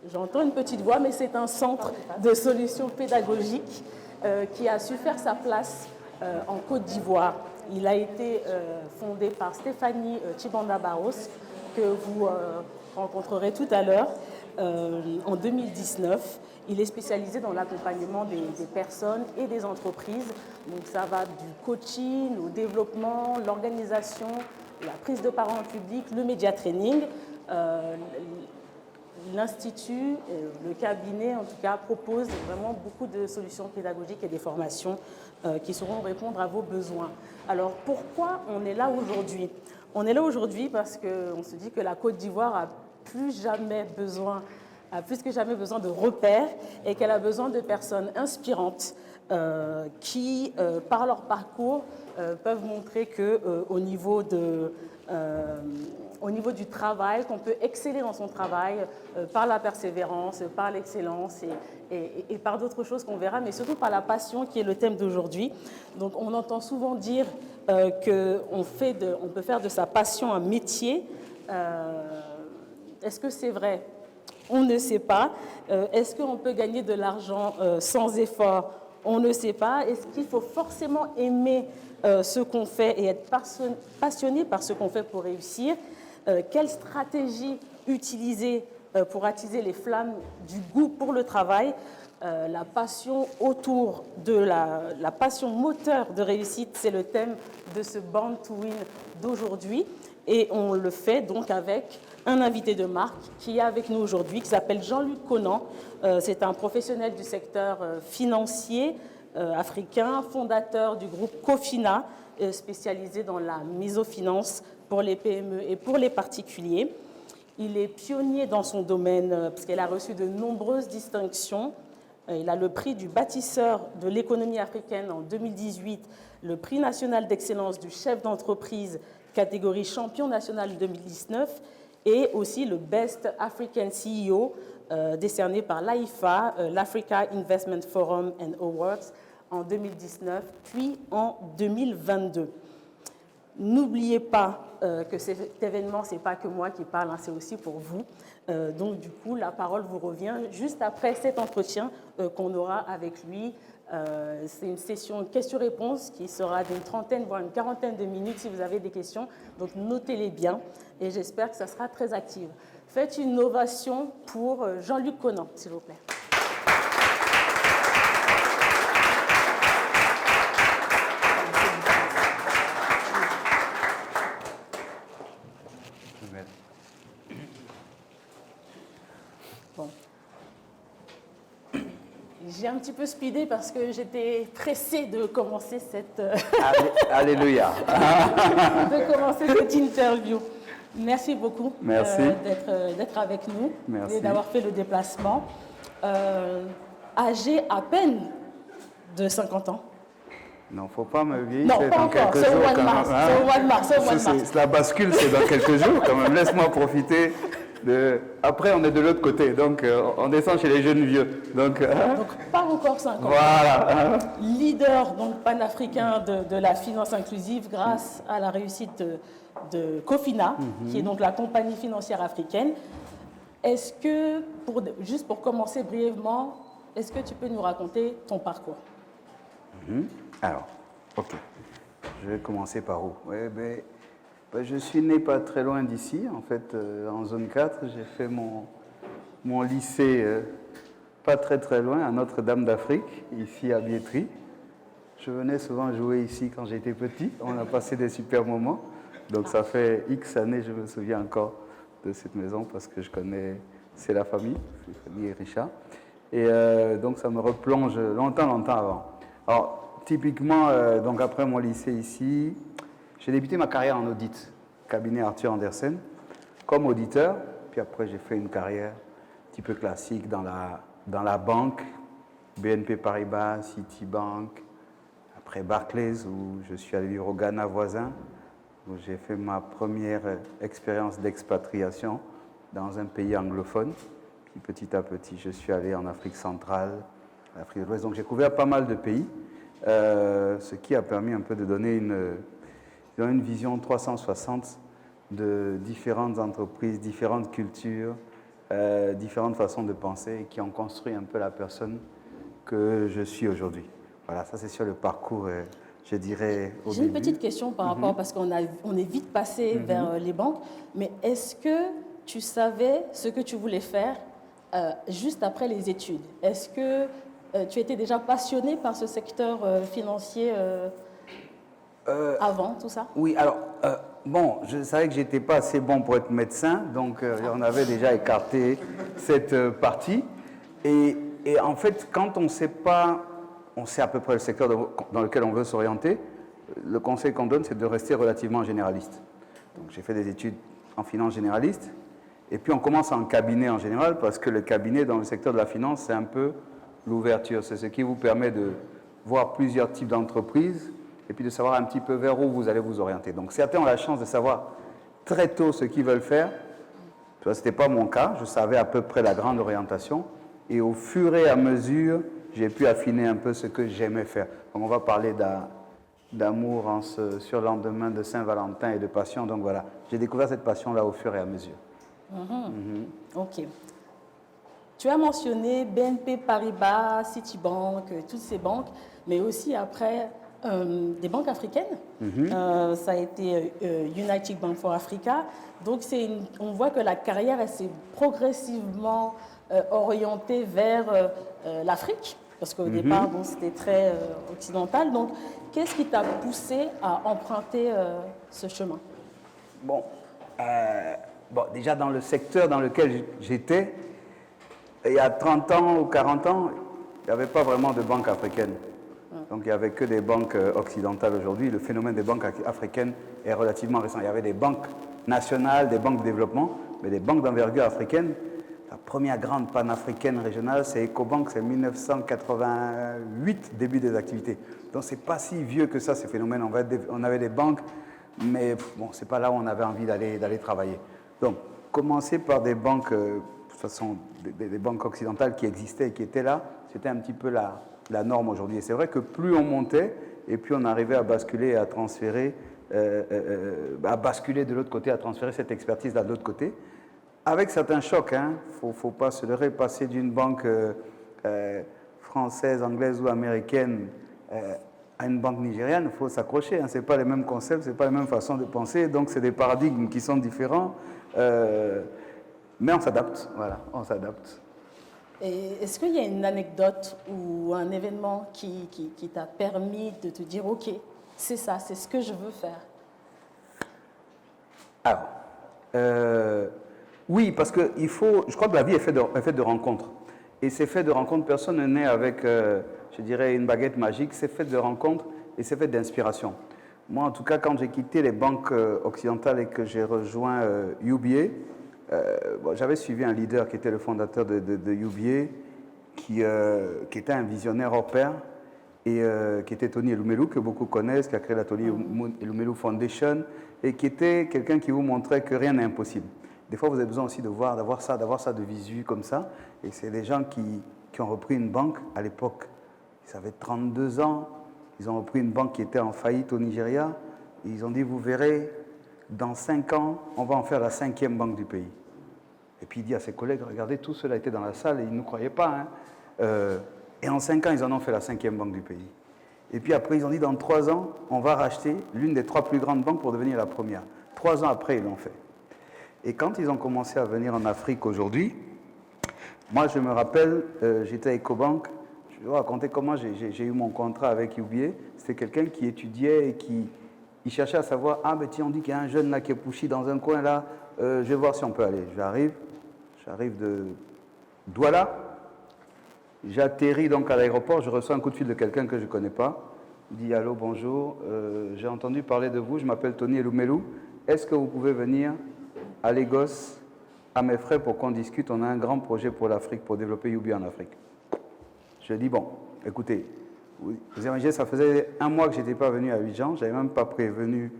J'entends une petite voix, mais c'est un centre de solutions pédagogiques qui a su faire sa place en Côte d'Ivoire. Il a été fondé par Stéphanie Chibanda Barros, que vous rencontrerez tout à l'heure, en 2019. Il est spécialisé dans l'accompagnement des personnes et des entreprises. Donc ça va du coaching au développement, l'organisation, la prise de parole en public, le média training. L'Institut, le cabinet en tout cas, propose vraiment beaucoup de solutions pédagogiques et des formations qui sauront répondre à vos besoins. Alors pourquoi on est là aujourd'hui? On est là aujourd'hui parce qu'on se dit que la Côte d'Ivoire a plus que jamais besoin de repères et qu'elle a besoin de personnes inspirantes qui, par leur parcours, peuvent montrer qu'au niveau du travail, qu'on peut exceller dans son travail par la persévérance, par l'excellence et par d'autres choses qu'on verra, mais surtout par la passion qui est le thème d'aujourd'hui. Donc on entend souvent dire qu'on peut faire de sa passion un métier. Est-ce que c'est vrai? On ne sait pas. Est-ce qu'on peut gagner de l'argent sans effort? On ne sait pas. Est-ce qu'il faut forcément aimer ce qu'on fait et être passionné par ce qu'on fait pour réussir? Quelle stratégie utiliser pour attiser les flammes du goût pour le travail? La passion autour de la passion moteur de réussite, c'est le thème de ce Born to Win d'aujourd'hui. Et on le fait donc avec un invité de marque qui est avec nous aujourd'hui, qui s'appelle Jean-Luc Conan. C'est un professionnel du secteur financier africain, fondateur du groupe Cofina, spécialisé dans la mésofinance pour les PME et pour les particuliers. Il est pionnier dans son domaine parce qu'il a reçu de nombreuses distinctions. Il a le prix du bâtisseur de l'économie africaine en 2018, le prix national d'excellence du chef d'entreprise catégorie champion national 2019 et aussi le Best African CEO décerné par l'AIFA, l'Africa Investment Forum and Awards en 2019 puis en 2022. N'oubliez pas que cet événement, ce n'est pas que moi qui parle, hein, c'est aussi pour vous. Donc du coup, la parole vous revient juste après cet entretien qu'on aura avec lui. C'est une session questions-réponses qui sera d'une trentaine, voire une quarantaine de minutes si vous avez des questions. Donc notez-les bien et j'espère que ça sera très actif. Faites une ovation pour Jean-Luc Conan, s'il vous plaît. J'ai un petit peu speedé parce que j'étais pressée de commencer cette... Alléluia. de commencer cette interview. Merci beaucoup d'être avec nous. Merci. Et d'avoir fait le déplacement. Âgé à peine de 50 ans. Non, il ne faut pas me vieillir. Non, pas encore. C'est au mois de mars. C'est au mois de mars. La bascule, c'est dans quelques jours quand même. Laisse-moi profiter. Après, on est de l'autre côté, donc on descend chez les jeunes vieux. Donc pas encore 5 ans. Voilà. Leader donc, panafricain de la finance inclusive grâce à la réussite de Cofina, qui est donc la compagnie financière africaine. Est-ce que, juste pour commencer brièvement, est-ce que tu peux nous raconter ton parcours? Alors, ok. Je vais commencer par où? Je suis né pas très loin d'ici, en fait, en zone 4. J'ai fait mon lycée pas très loin, à Notre-Dame d'Afrique, ici à Biétry. Je venais souvent jouer ici quand j'étais petit. On a passé des super moments. Donc ça fait X années, je me souviens encore de cette maison parce que je connais, c'est la famille Richard. Et donc ça me replonge longtemps avant. Alors, typiquement, donc après mon lycée ici, j'ai débuté ma carrière en audit, cabinet Arthur Andersen, comme auditeur. Puis après, j'ai fait une carrière un petit peu classique dans la banque, BNP Paribas, Citibank, après Barclays, où je suis allé vivre au Ghana voisin, où j'ai fait ma première expérience d'expatriation dans un pays anglophone. Puis petit à petit, je suis allé en Afrique centrale, Afrique de l'Ouest. Donc j'ai couvert pas mal de pays, ce qui a permis un peu de donner une vision 360 de différentes entreprises, différentes cultures, différentes façons de penser qui ont construit un peu la personne que je suis aujourd'hui. Voilà, ça c'est sur le parcours, je dirais, au J'ai une début. petite question par rapport, parce qu'on est vite passé vers les banques, mais est-ce que tu savais ce que tu voulais faire juste après les études? Est-ce que tu étais déjà passionné par ce secteur financier avant tout ça? Oui, alors, bon, je savais que j'étais pas assez bon pour être médecin, donc on avait déjà écarté cette partie. Et en fait, quand on sait pas, on sait à peu près le secteur dans lequel on veut s'orienter, le conseil qu'on donne, c'est de rester relativement généraliste. Donc j'ai fait des études en finance généraliste, et puis on commence en cabinet en général, parce que le cabinet dans le secteur de la finance, c'est un peu l'ouverture. C'est ce qui vous permet de voir plusieurs types d'entreprises, et puis de savoir un petit peu vers où vous allez vous orienter. Donc certains ont la chance de savoir très tôt ce qu'ils veulent faire. Ce n'était pas mon cas, je savais à peu près la grande orientation, et au fur et à mesure, j'ai pu affiner un peu ce que j'aimais faire. Donc on va parler d'amour sur le lendemain de Saint-Valentin et de passion. Donc voilà, j'ai découvert cette passion-là au fur et à mesure. Ok. Tu as mentionné BNP Paribas, Citibank, toutes ces banques, mais aussi après des banques africaines. Ça a été United Bank for Africa. Donc on voit que la carrière s'est progressivement orientée vers l'Afrique, parce qu'au départ, bon, c'était très occidental. Donc, qu'est-ce qui t'a poussé à emprunter ce chemin? Bon, déjà dans le secteur dans lequel j'étais, il y a 30 ans ou 40 ans, il n'y avait pas vraiment de banque africaine. Donc il n'y avait que des banques occidentales aujourd'hui. Le phénomène des banques africaines est relativement récent. Il y avait des banques nationales, des banques de développement, mais des banques d'envergure africaine. La première grande panafricaine régionale, c'est Ecobank, c'est 1988, début des activités. Donc c'est pas si vieux que ça, ces phénomènes. On avait des banques, mais bon, c'est pas là où on avait envie d'aller travailler. Donc, commencer par des banques, de toute façon, des banques occidentales qui existaient et qui étaient là, c'était un petit peu la norme aujourd'hui. Et c'est vrai que plus on montait, et plus on arrivait à basculer et à transférer, à basculer de l'autre côté, à transférer cette expertise-là de l'autre côté, avec certains chocs. Hein. Faut pas se leurrer, passer d'une banque française, anglaise ou américaine à une banque nigériane, il faut s'accrocher. Hein. Ce n'est pas les mêmes concepts, ce n'est pas les mêmes façons de penser, donc c'est des paradigmes qui sont différents. Mais on s'adapte, voilà, on s'adapte. Et est-ce qu'il y a une anecdote ou un événement qui t'a permis de te dire, OK, c'est ça, c'est ce que je veux faire? Alors, oui, parce que je crois que la vie est faite de rencontres. Et c'est fait de rencontres, personne n'est né avec, je dirais, une baguette magique, c'est fait de rencontres et c'est fait d'inspiration. Moi, en tout cas, quand j'ai quitté les banques occidentales et que j'ai rejoint UBA, j'avais suivi un leader qui était le fondateur de UBA, qui était un visionnaire hors pair, et qui était Tony Elumelu, que beaucoup connaissent, qui a créé la Tony Elumelu Foundation, et qui était quelqu'un qui vous montrait que rien n'est impossible. Des fois, vous avez besoin aussi d'avoir ça de visu comme ça. Et c'est des gens qui ont repris une banque à l'époque. Ils avaient 32 ans. Ils ont repris une banque qui était en faillite au Nigeria. Et ils ont dit, vous verrez, dans 5 ans, on va en faire la 5e banque du pays. Et puis il dit à ses collègues, regardez, tout cela était dans la salle et ils ne nous croyaient pas. Hein. Et en 5 ans, ils en ont fait la 5e banque du pays. Et puis après, ils ont dit, dans 3 ans, on va racheter l'une des 3 plus grandes banques pour devenir la première. 3 ans après, ils l'ont fait. Et quand ils ont commencé à venir en Afrique aujourd'hui, moi je me rappelle, j'étais à Ecobank, je vais vous raconter comment j'ai eu mon contrat avec UBA. C'était quelqu'un qui étudiait et qui cherchait à savoir, ah ben tiens, on dit qu'il y a un jeune là qui est pushy dans un coin là, je vais voir si on peut aller. J'arrive de Douala, j'atterris donc à l'aéroport, je reçois un coup de fil de quelqu'un que je ne connais pas. Il dit, allô, bonjour, j'ai entendu parler de vous, je m'appelle Tony Elumelu, est-ce que vous pouvez venir à Lagos, à mes frais pour qu'on discute. On a un grand projet pour l'Afrique, pour développer UBA en Afrique. Je dis, bon, écoutez, vous imaginez, ça faisait 1 mois que je n'étais pas venu à Abidjan, je n'avais même pas prévenu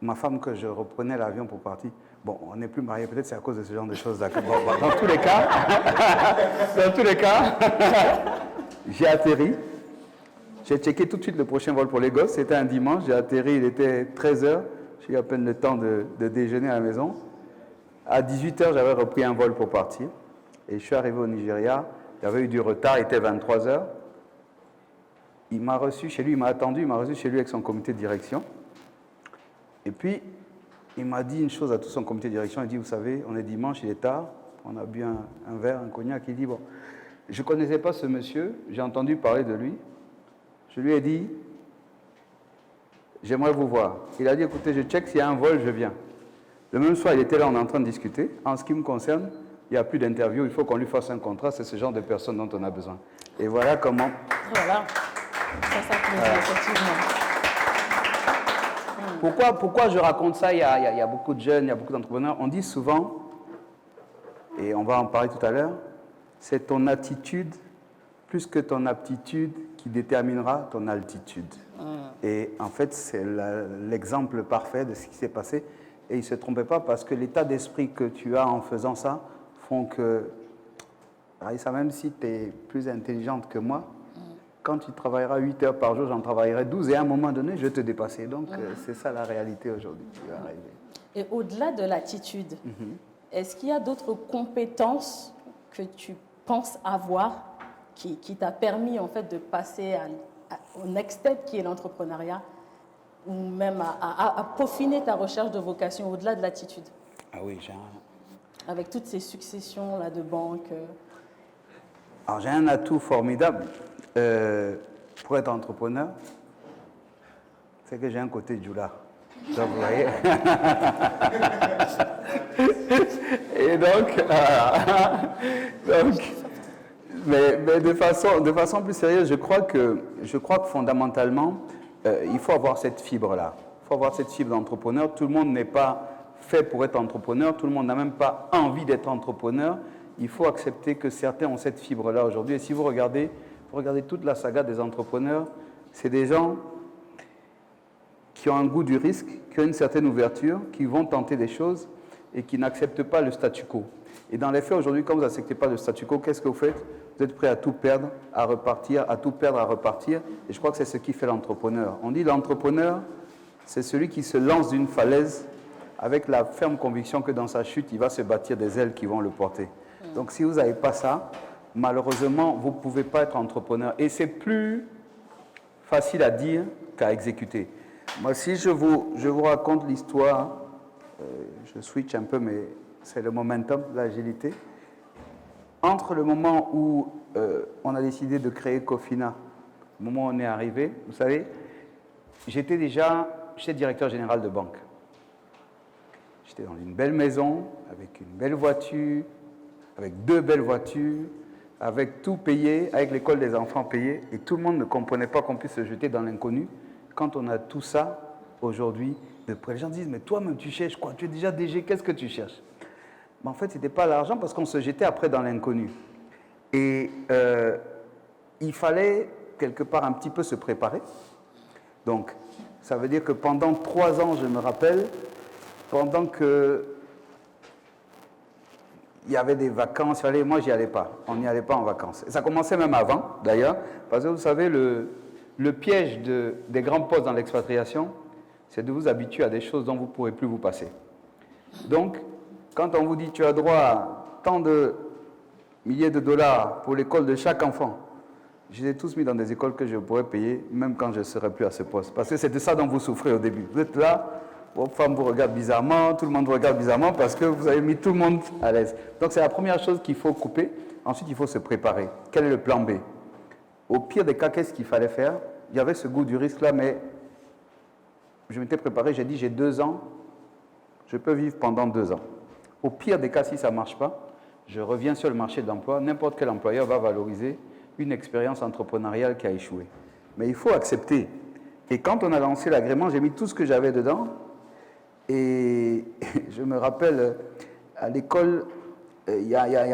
ma femme que je reprenais l'avion pour partir. Bon, on n'est plus mariés, peut-être c'est à cause de ce genre de choses-là. Bon, dans tous les cas, j'ai atterri. J'ai checké tout de suite le prochain vol pour Lagos, c'était un dimanche, j'ai atterri, il était 13h, j'ai eu à peine le temps de déjeuner à la maison. À 18h, j'avais repris un vol pour partir. Et je suis arrivé au Nigeria. Il y avait eu du retard, il était 23h. Il m'a reçu chez lui, il m'a attendu, il m'a reçu chez lui avec son comité de direction. Et puis, il m'a dit une chose à tout son comité de direction. Il dit, vous savez, on est dimanche, il est tard. On a bu un verre, un cognac. Il dit, bon, je ne connaissais pas ce monsieur, j'ai entendu parler de lui. Je lui ai dit, j'aimerais vous voir. Il a dit, écoutez, je check s'il y a un vol, je viens. Le même soir, il était là, on est en train de discuter. En ce qui me concerne, il n'y a plus d'interview, il faut qu'on lui fasse un contrat. C'est ce genre de personne dont on a besoin. Et voilà comment... Voilà. Ça plaît, effectivement. Pourquoi je raconte ça? Il y a beaucoup de jeunes, il y a beaucoup d'entrepreneurs. On dit souvent, et on va en parler tout à l'heure, c'est ton attitude plus que ton aptitude qui déterminera ton altitude. Et en fait, c'est l'exemple parfait de ce qui s'est passé. Et il ne se trompait pas parce que l'état d'esprit que tu as en faisant ça font que, Raïssa, même si tu es plus intelligente que moi, quand tu travailleras 8 heures par jour, j'en travaillerai 12 et à un moment donné, je vais te dépasser. Donc, c'est ça la réalité aujourd'hui qui va arriver. Et au-delà de l'attitude, est-ce qu'il y a d'autres compétences que tu penses avoir qui t'a permis en fait de passer au next step qui est l'entrepreneuriat ou même à peaufiner ta recherche de vocation au-delà de l'attitude? Ah oui, avec toutes ces successions là de banques. Alors j'ai un atout formidable pour être entrepreneur, c'est que j'ai un côté djoula. Donc vous voyez. Et donc, mais de façon plus sérieuse, je crois que fondamentalement, il faut avoir cette fibre-là. Il faut avoir cette fibre d'entrepreneur. Tout le monde n'est pas fait pour être entrepreneur. Tout le monde n'a même pas envie d'être entrepreneur. Il faut accepter que certains ont cette fibre-là aujourd'hui. Et si vous regardez toute la saga des entrepreneurs, c'est des gens qui ont un goût du risque, qui ont une certaine ouverture, qui vont tenter des choses et qui n'acceptent pas le statu quo. Et dans les faits, aujourd'hui, quand vous n'acceptez pas le statu quo, qu'est-ce que vous faites? Vous êtes prêt à tout perdre, à repartir, à tout perdre, à repartir. Et je crois que c'est ce qui fait l'entrepreneur. On dit l'entrepreneur, c'est celui qui se lance d'une falaise avec la ferme conviction que dans sa chute, il va se bâtir des ailes qui vont le porter. Donc si vous n'avez pas ça, malheureusement, vous ne pouvez pas être entrepreneur. Et c'est plus facile à dire qu'à exécuter. Moi, si je vous raconte l'histoire, je switch un peu, mais c'est le momentum, l'agilité. Entre le moment où on a décidé de créer Cofina, le moment où on est arrivé, vous savez, j'étais directeur général de banque. J'étais dans une belle maison, avec une belle voiture, avec 2 belles voitures, avec tout payé, avec l'école des enfants payée, et tout le monde ne comprenait pas qu'on puisse se jeter dans l'inconnu. Quand on a tout ça, aujourd'hui, les gens disent, mais toi-même tu cherches quoi? Tu es déjà DG, qu'est-ce que tu cherches? Mais en fait, ce n'était pas l'argent parce qu'on se jetait après dans l'inconnu. Et il fallait quelque part un petit peu se préparer. Donc, ça veut dire que pendant 3 ans, je me rappelle, pendant que il y avait des vacances, moi j'y allais pas, on n'y allait pas en vacances. Et ça commençait même avant, d'ailleurs, parce que vous savez, le piège des grands postes dans l'expatriation, c'est de vous habituer à des choses dont vous ne pourrez plus vous passer. Donc, quand on vous dit tu as droit à tant de milliers de dollars pour l'école de chaque enfant, je les ai tous mis dans des écoles que je pourrais payer, même quand je ne serai plus à ce poste. Parce que c'est de ça dont vous souffrez au début. Vous êtes là, vos femmes vous regardent bizarrement, tout le monde vous regarde bizarrement parce que vous avez mis tout le monde à l'aise. Donc c'est la première chose qu'il faut couper. Ensuite, il faut se préparer. Quel est le plan B? Au pire des cas, qu'est-ce qu'il fallait faire? Il y avait ce goût du risque là, mais je m'étais préparé, j'ai dit j'ai 2 ans, je peux vivre pendant 2 ans. Au pire des cas, si ça ne marche pas, je reviens sur le marché de l'emploi. N'importe quel employeur va valoriser une expérience entrepreneuriale qui a échoué. Mais il faut accepter. Et quand on a lancé l'agrément, j'ai mis tout ce que j'avais dedans. Et je me rappelle, à l'école, j'avais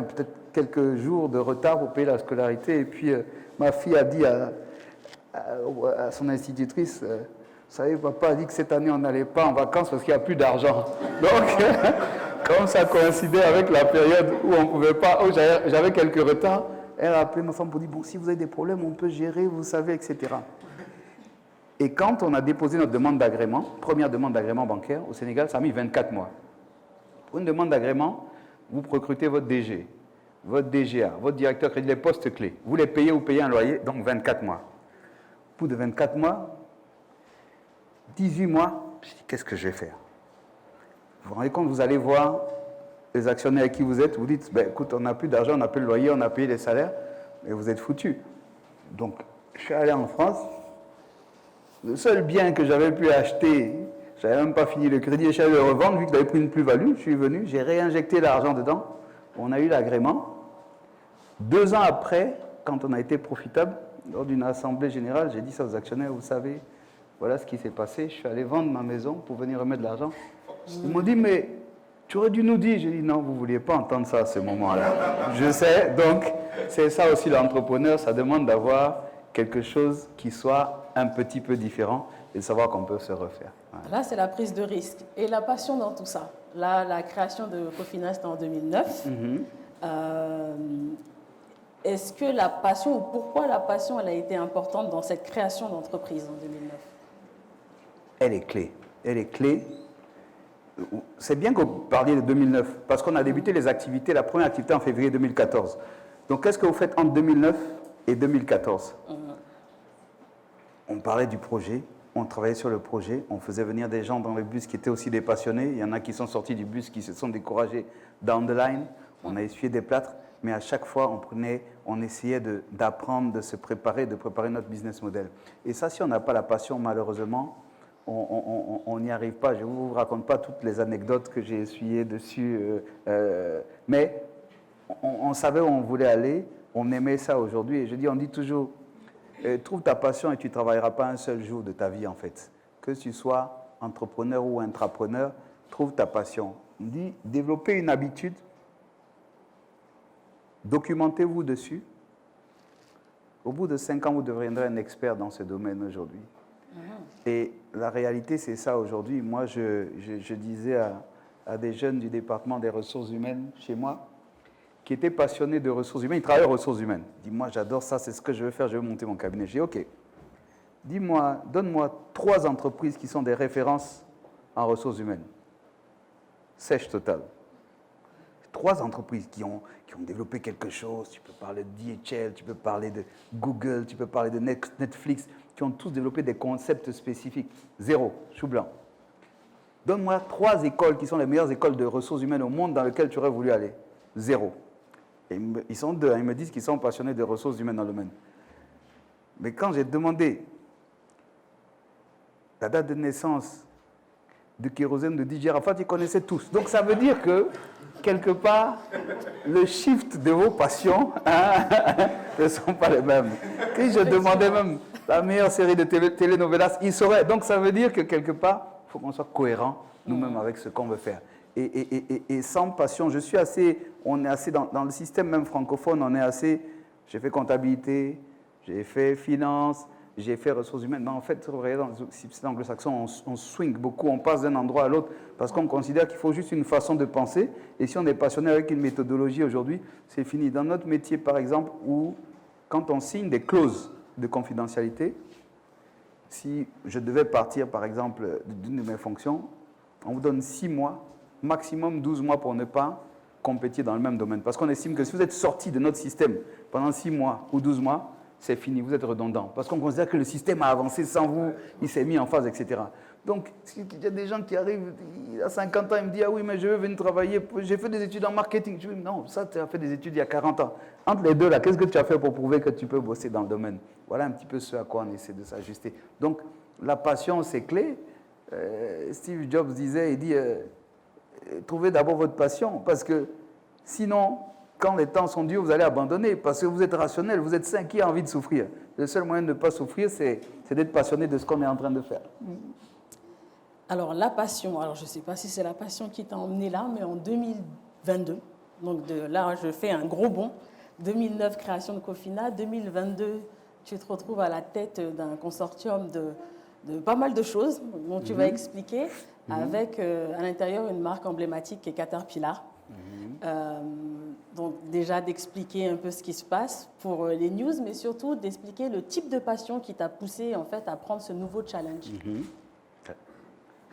peut-être quelques jours de retard pour payer la scolarité. Et puis, ma fille a dit à son institutrice, vous savez, papa a dit que cette année, on n'allait pas en vacances parce qu'il n'y a plus d'argent. Donc, comme ça coïncidait avec la période où on ne pouvait pas, où j'avais quelques retards, elle a appelé ma femme pour dire, bon, si vous avez des problèmes, on peut gérer, vous savez, etc. Et quand on a déposé notre demande d'agrément, première demande d'agrément bancaire au Sénégal, ça a mis 24 mois. Pour une demande d'agrément, vous recrutez votre DG, votre DGA, votre directeur crédit, les postes clés. Vous les payez ou payez un loyer, donc 24 mois. Au bout de 24 mois, 18 mois, je dis, qu'est-ce que je vais faire? Vous vous rendez compte, vous allez voir les actionnaires avec qui vous êtes, vous dites, ben, écoute, on n'a plus d'argent, on n'a plus le loyer, on a payé les salaires, et vous êtes foutus. Donc, je suis allé en France. Le seul bien que j'avais pu acheter, je n'avais même pas fini le crédit, et je suis allé le revendre, vu qu'il avait pris une plus-value, je suis venu, j'ai réinjecté l'argent dedans, on a eu l'agrément. 2 ans après, quand on a été profitable, lors d'une assemblée générale, j'ai dit ça aux actionnaires, vous savez, voilà ce qui s'est passé, je suis allé vendre ma maison pour venir remettre de l'argent. Ils m'ont dit, mais tu aurais dû nous dire. J'ai dit, non, vous ne vouliez pas entendre ça à ce moment-là. Je sais, donc c'est ça aussi l'entrepreneur, ça demande d'avoir quelque chose qui soit un petit peu différent et de savoir qu'on peut se refaire. Ouais. Là, c'est la prise de risque. Et la passion dans tout ça. Là, la création de Cofina, c'était en 2009. Est-ce que la passion, ou pourquoi la passion, elle a été importante dans cette création d'entreprise en 2009? Elle est clé. Elle est clé. C'est bien que vous parliez de 2009, parce qu'on a débuté les activités, la première activité en février 2014. Donc, qu'est-ce que vous faites entre 2009 et 2014? On parlait du projet, on travaillait sur le projet, on faisait venir des gens dans le bus qui étaient aussi des passionnés. Il y en a qui sont sortis du bus, qui se sont découragés down the line. On a essuyé des plâtres, mais à chaque fois, on essayait d'apprendre, de se préparer, de préparer notre business model. Et ça, si on n'a pas la passion, malheureusement, on n'y arrive pas. Je ne vous raconte pas toutes les anecdotes que j'ai essuyées dessus, mais on savait où on voulait aller, on aimait ça aujourd'hui. Et je dis, on dit toujours, trouve ta passion et tu ne travailleras pas un seul jour de ta vie, en fait. Que tu sois entrepreneur ou intrapreneur, trouve ta passion. On dit, développez une habitude, documentez-vous dessus. Au bout de 5 ans, vous deviendrez un expert dans ce domaine aujourd'hui. Et la réalité, c'est ça aujourd'hui. Moi, je disais à des jeunes du département des ressources humaines chez moi, qui étaient passionnés de ressources humaines, ils travaillent aux ressources humaines. Ils disent, moi, j'adore ça, c'est ce que je veux faire, je veux monter mon cabinet. J'ai dit, OK, dis-moi, donne-moi 3 entreprises qui sont des références en ressources humaines. Sèche totale. 3 entreprises qui ont développé quelque chose. Tu peux parler de DHL, tu peux parler de Google, tu peux parler de Netflix, qui ont tous développé des concepts spécifiques. 0, chou blanc. Donne-moi 3 écoles qui sont les meilleures écoles de ressources humaines au monde dans lesquelles tu aurais voulu aller. 0. Et ils sont 2, ils me disent qu'ils sont passionnés de ressources humaines dans le domaine. Mais quand j'ai demandé la date de naissance de Kérosène, de DJ Arafat, ils connaissaient tous. Donc ça veut dire que, quelque part, le shift de vos passions ne sont pas les mêmes. Et je demandais même la meilleure série de telenovelas, ils sauraient. Donc ça veut dire que, quelque part, il faut qu'on soit cohérent nous-mêmes avec ce qu'on veut faire. Et sans passion, on est assez dans le système même francophone, on est assez, j'ai fait comptabilité, j'ai fait finance, j'ai fait ressources humaines. Mais en fait, dans le système anglo-saxon, on swing beaucoup, on passe d'un endroit à l'autre parce qu'on considère qu'il faut juste une façon de penser. Et si on est passionné avec une méthodologie aujourd'hui, c'est fini. Dans notre métier, par exemple, où quand on signe des clauses de confidentialité, si je devais partir, par exemple, d'une de mes fonctions, on vous donne 6 mois, maximum 12 mois pour ne pas compétir dans le même domaine. Parce qu'on estime que si vous êtes sorti de notre système pendant 6 mois ou 12 mois, c'est fini, vous êtes redondant. Parce qu'on considère que le système a avancé sans vous, il s'est mis en phase, etc. Donc, il y a des gens qui arrivent, il a 50 ans, il me dit, ah oui, mais je veux venir travailler, j'ai fait des études en marketing. Je dis, non, ça, tu as fait des études il y a 40 ans. Entre les deux, là, qu'est-ce que tu as fait pour prouver que tu peux bosser dans le domaine? Voilà un petit peu ce à quoi on essaie de s'ajuster. Donc, la passion, c'est clé. Steve Jobs disait, il dit, trouvez d'abord votre passion, parce que sinon, quand les temps sont durs, vous allez abandonner, parce que vous êtes rationnel, vous êtes sain, qui a envie de souffrir? Le seul moyen de ne pas souffrir, c'est d'être passionné de ce qu'on est en train de faire. Alors, la passion, alors je ne sais pas si c'est la passion qui t'a emmené là, mais en 2022, donc là, je fais un gros bond. 2009, création de Cofina. 2022, tu te retrouves à la tête d'un consortium de pas mal de choses dont tu vas expliquer, avec à l'intérieur une marque emblématique qui est Caterpillar. Donc déjà d'expliquer un peu ce qui se passe pour les news, mais surtout d'expliquer le type de passion qui t'a poussé en fait à prendre ce nouveau challenge.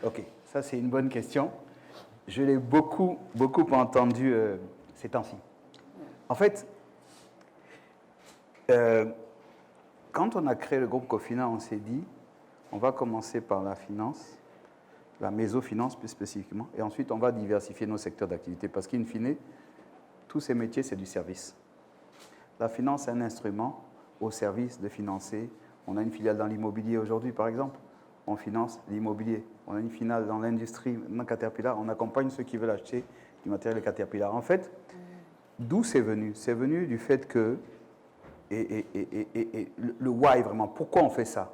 Ok, ça c'est une bonne question. Je l'ai beaucoup entendu ces temps-ci. En fait, quand on a créé le groupe Cofina, on s'est dit, on va commencer par la finance, la mésofinance plus spécifiquement, et ensuite on va diversifier nos secteurs d'activité parce qu'in fine, tous ces métiers, c'est du service. La finance est un instrument au service de financer. On a une filiale dans l'immobilier aujourd'hui, par exemple. On finance l'immobilier. On a une filiale dans l'industrie, dans Caterpillar. On accompagne ceux qui veulent acheter du matériel de Caterpillar. En fait, d'où c'est venu? C'est venu du fait que, et le why vraiment, pourquoi on fait ça?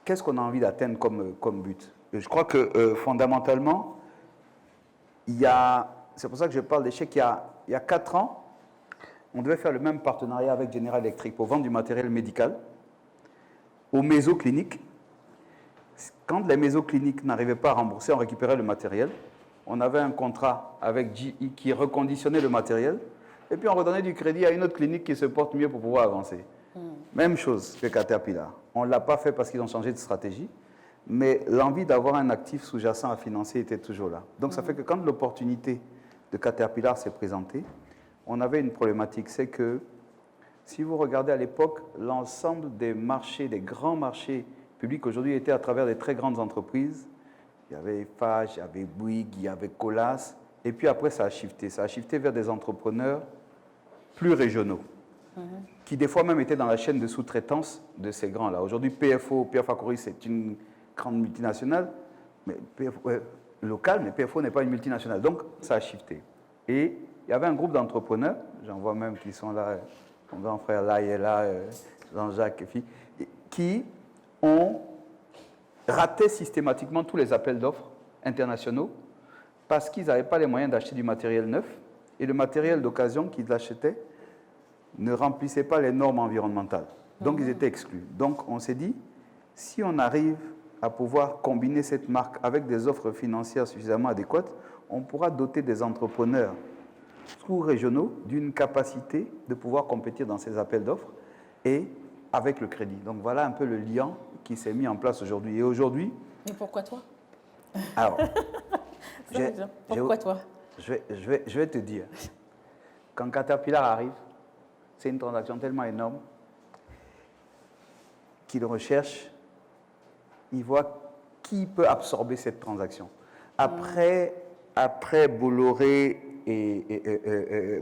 Qu'est-ce qu'on a envie d'atteindre comme but? Et je crois que fondamentalement, c'est pour ça que je parle d'échec. Il y a 4 ans, on devait faire le même partenariat avec General Electric pour vendre du matériel médical aux mésocliniques. Quand les mésocliniques n'arrivaient pas à rembourser, on récupérait le matériel. On avait un contrat avec GE qui reconditionnait le matériel. Et puis on redonnait du crédit à une autre clinique qui se porte mieux pour pouvoir avancer. Même chose que Caterpillar. On ne l'a pas fait parce qu'ils ont changé de stratégie. Mais l'envie d'avoir un actif sous-jacent à financer était toujours là. Donc ça fait que quand l'opportunité de Caterpillar s'est présentée, on avait une problématique. C'est que si vous regardez à l'époque, l'ensemble des marchés, des grands marchés publics aujourd'hui étaient à travers des très grandes entreprises. Il y avait Eiffage, il y avait Bouygues, il y avait Colas. Et puis après, ça a shifté. Ça a shifté vers des entrepreneurs plus régionaux, qui des fois même étaient dans la chaîne de sous-traitance de ces grands-là. Aujourd'hui, PFO, Pierre Facouri, c'est une grande multinationale, mais locale, mais PFO n'est pas une multinationale. Donc, ça a shifté. Et il y avait un groupe d'entrepreneurs, j'en vois même qui sont là, mon grand frère là, il est là, Jean-Jacques, qui ont raté systématiquement tous les appels d'offres internationaux parce qu'ils n'avaient pas les moyens d'acheter du matériel neuf et le matériel d'occasion qu'ils achetaient ne remplissait pas les normes environnementales. Donc, ils étaient exclus. Donc, on s'est dit, si on arrive à pouvoir combiner cette marque avec des offres financières suffisamment adéquates, on pourra doter des entrepreneurs sous-régionaux d'une capacité de pouvoir compétir dans ces appels d'offres et avec le crédit. Donc, voilà un peu le lien qui s'est mis en place aujourd'hui. Et aujourd'hui... Mais pourquoi toi? Alors, pourquoi toi? Je vais te dire, quand Caterpillar arrive, c'est une transaction tellement énorme qu'il recherche, il voit qui peut absorber cette transaction. Après Bolloré,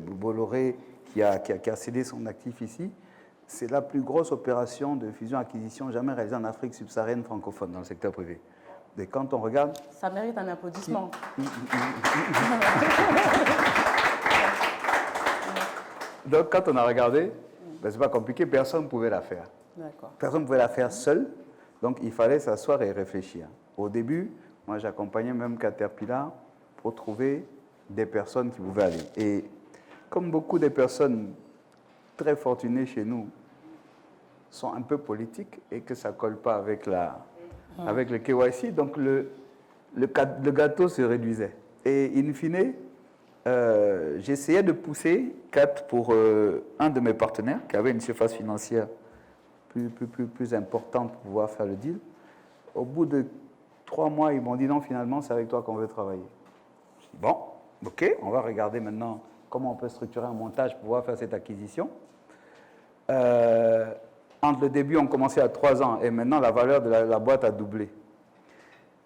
Bolloré qui a cédé son actif ici, c'est la plus grosse opération de fusion-acquisition jamais réalisée en Afrique subsaharienne francophone dans le secteur privé. Et quand on regarde... Ça mérite un applaudissement. Donc, quand on a regardé, ben, c'est pas compliqué, personne ne pouvait la faire. Personne ne pouvait la faire seul, donc il fallait s'asseoir et réfléchir. Au début, moi j'accompagnais même Caterpillar pour trouver des personnes qui pouvaient aller. Et comme beaucoup de personnes très fortunées chez nous sont un peu politiques et que ça ne colle pas avec le KYC, donc le gâteau se réduisait. Et in fine, j'essayais de pousser Cat pour un de mes partenaires qui avait une surface financière plus importante pour pouvoir faire le deal. Au bout de 3 mois, ils m'ont dit non, finalement, c'est avec toi qu'on veut travailler. Je dis bon, ok, on va regarder maintenant comment on peut structurer un montage pour pouvoir faire cette acquisition. Entre le début, on commençait à 3 ans et maintenant, la valeur de la boîte a doublé.